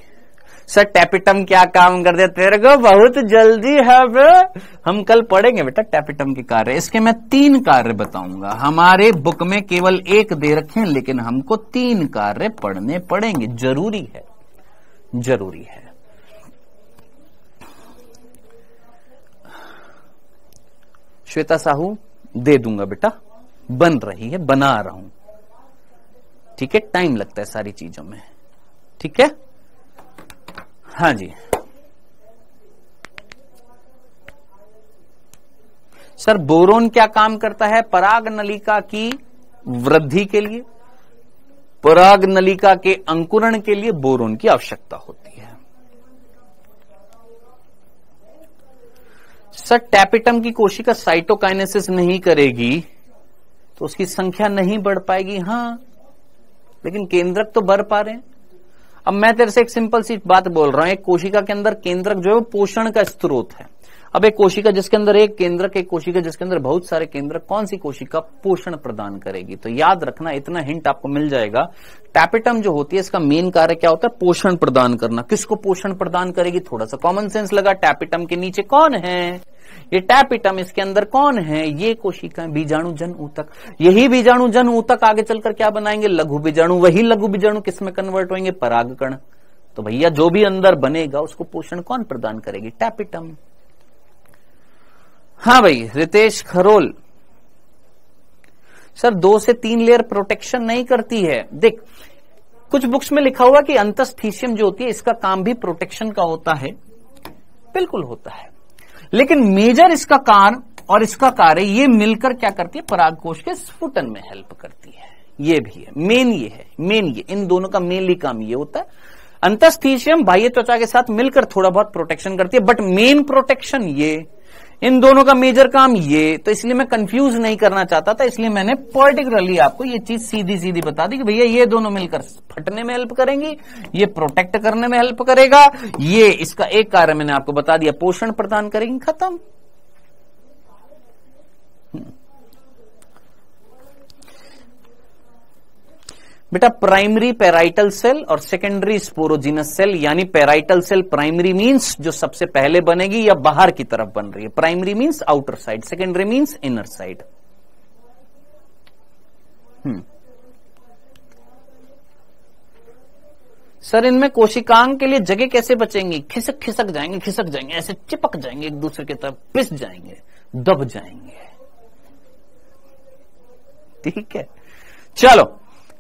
सर, टैपिटम क्या काम कर दे, तेरे को बहुत जल्दी है बे। हम कल पढ़ेंगे बेटा टैपिटम के कार्य, इसके मैं 3 कार्य बताऊंगा। हमारे बुक में केवल 1 दे रखे हैं, लेकिन हमको 3 कार्य पढ़ने पड़ेंगे, जरूरी है। श्वेता साहू दे दूंगा बेटा, बन रही है, बना रहा हूं, ठीक है, टाइम लगता है सारी चीजों में, ठीक है। हाँ जी सर, बोरोन क्या काम करता है, पराग नलिका की वृद्धि के लिए, पराग नलिका के अंकुरण के लिए बोरोन की आवश्यकता होती है। सर टैपिटम की कोशिका साइटोकाइनेसिस नहीं करेगी तो उसकी संख्या नहीं बढ़ पाएगी, हाँ, लेकिन केंद्रक तो बढ़ पा रहे हैं। अब मैं तेरे से एक सिंपल सी बात बोल रहा हूं, एक कोशिका के अंदर केंद्रक जो है वो पोषण का स्रोत है। अब एक कोशिका जिसके अंदर एक केंद्रक, एक कोशिका जिसके अंदर बहुत सारे केंद्रक, कौन सी कोशिका पोषण प्रदान करेगी, तो याद रखना, इतना हिंट आपको मिल जाएगा। टैपिटम जो होती है इसका मेन कार्य क्या होता है, पोषण प्रदान करना। किसको पोषण प्रदान करेगी, थोड़ा सा कॉमन सेंस लगा, टैपिटम के नीचे कौन है, ये टैपिटम, इसके अंदर कौन है, ये कोशिकाएं, बीजाणुजन ऊतक। यही बीजाणुजन ऊतक आगे चलकर क्या बनाएंगे, लघु बीजाणु। वही लघु बीजाणु किस में कन्वर्ट होंगे, परागकण। तो भैया जो भी अंदर बनेगा उसको पोषण कौन प्रदान करेगी, टैपिटम। हाँ भाई रितेश खरोल, सर 2 से 3 लेयर प्रोटेक्शन नहीं करती है। देख, कुछ बुक्स में लिखा हुआ कि अंतस्थीशियम जो होती है इसका काम भी प्रोटेक्शन का होता है, बिल्कुल होता है, लेकिन मेजर इसका कार्य और इसका कार्य ये मिलकर क्या करती है, परागकोश के स्फुटन में हेल्प करती है। ये भी है, मेन ये है, मेन ये, इन दोनों का मेनली काम ये होता है। अंतस्थीशियम बाह्य त्वचा के साथ मिलकर थोड़ा बहुत प्रोटेक्शन करती है, बट मेन प्रोटेक्शन ये, इन दोनों का मेजर काम ये। तो इसलिए मैं कंफ्यूज नहीं करना चाहता था, इसलिए मैंने पर्टिकुलरली आपको ये चीज सीधी सीधी बता दी कि भैया ये दोनों मिलकर फटने में हेल्प करेंगी, ये प्रोटेक्ट करने में हेल्प करेगा, ये इसका एक कार्य मैंने आपको बता दिया, पोषण प्रदान करेंगी, खत्म। बेटा प्राइमरी पेराइटल सेल और सेकेंडरी स्पोरोजिनस सेल, यानी पेराइटल सेल प्राइमरी मींस जो सबसे पहले बनेगी या बाहर की तरफ बन रही है, primary means outer side, secondary means inner side. Sir इनमें कोशिकांग के लिए जगह कैसे बचेंगी? खिसक खिसक जाएंगे, ऐसे चिपक जाएंगे, एक दूसरे की तरफ पिस जाएंगे, दब जाएंगे। ठीक है, चलो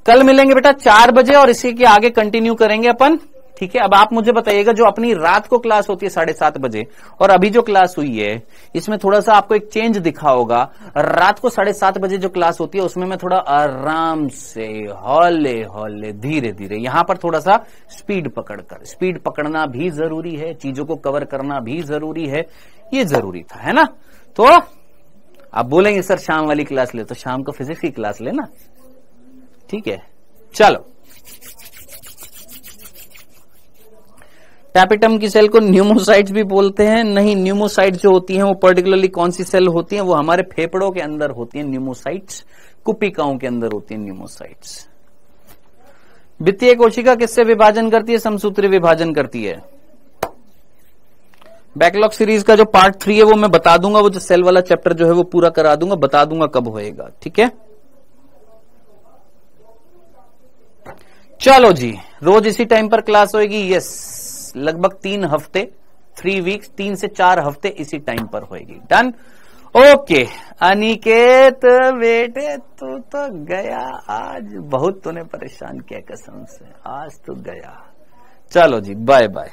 कल मिलेंगे बेटा 4 बजे और इसी के आगे कंटिन्यू करेंगे अपन। ठीक है, अब आप मुझे बताइएगा जो अपनी रात को क्लास होती है 7:30 बजे और अभी जो क्लास हुई है इसमें थोड़ा सा आपको एक चेंज दिखा होगा। रात को 7:30 बजे जो क्लास होती है उसमें मैं थोड़ा आराम से हौले हौले धीरे धीरे, यहां पर थोड़ा सा स्पीड पकड़ना भी जरूरी है, चीजों को कवर करना भी जरूरी है, ये जरूरी था, है ना। तो आप बोलेंगे सर शाम वाली क्लास ले, तो शाम को फिजिक्स की क्लास लेना। ठीक है, चलो। टैपिटम की सेल को न्यूमोसाइट्स भी बोलते हैं। नहीं, न्यूमोसाइट्स जो होती हैं वो पर्टिकुलरली कौन सी सेल होती हैं? वो हमारे फेफड़ों के अंदर होती हैं न्यूमोसाइट्स, कुपिकाओं के अंदर होती हैं न्यूमोसाइट्स। वित्तीय कोशिका किससे विभाजन करती है? समसूत्री विभाजन करती है। बैकलॉग सीरीज का जो पार्ट 3 है वो मैं बता दूंगा, वो जो सेल वाला चैप्टर जो है वो पूरा करा दूंगा, बता दूंगा कब होएगा। ठीक है, चलो जी, रोज इसी टाइम पर क्लास होएगी। यस, लगभग 3 हफ्ते, 3 वीक्स, 3 से 4 हफ्ते इसी टाइम पर होएगी। Done, okay. अनिकेत बेटे तू तो गया आज, बहुत तूने परेशान किया कसम से, आज तो गया। चलो जी, बाय बाय।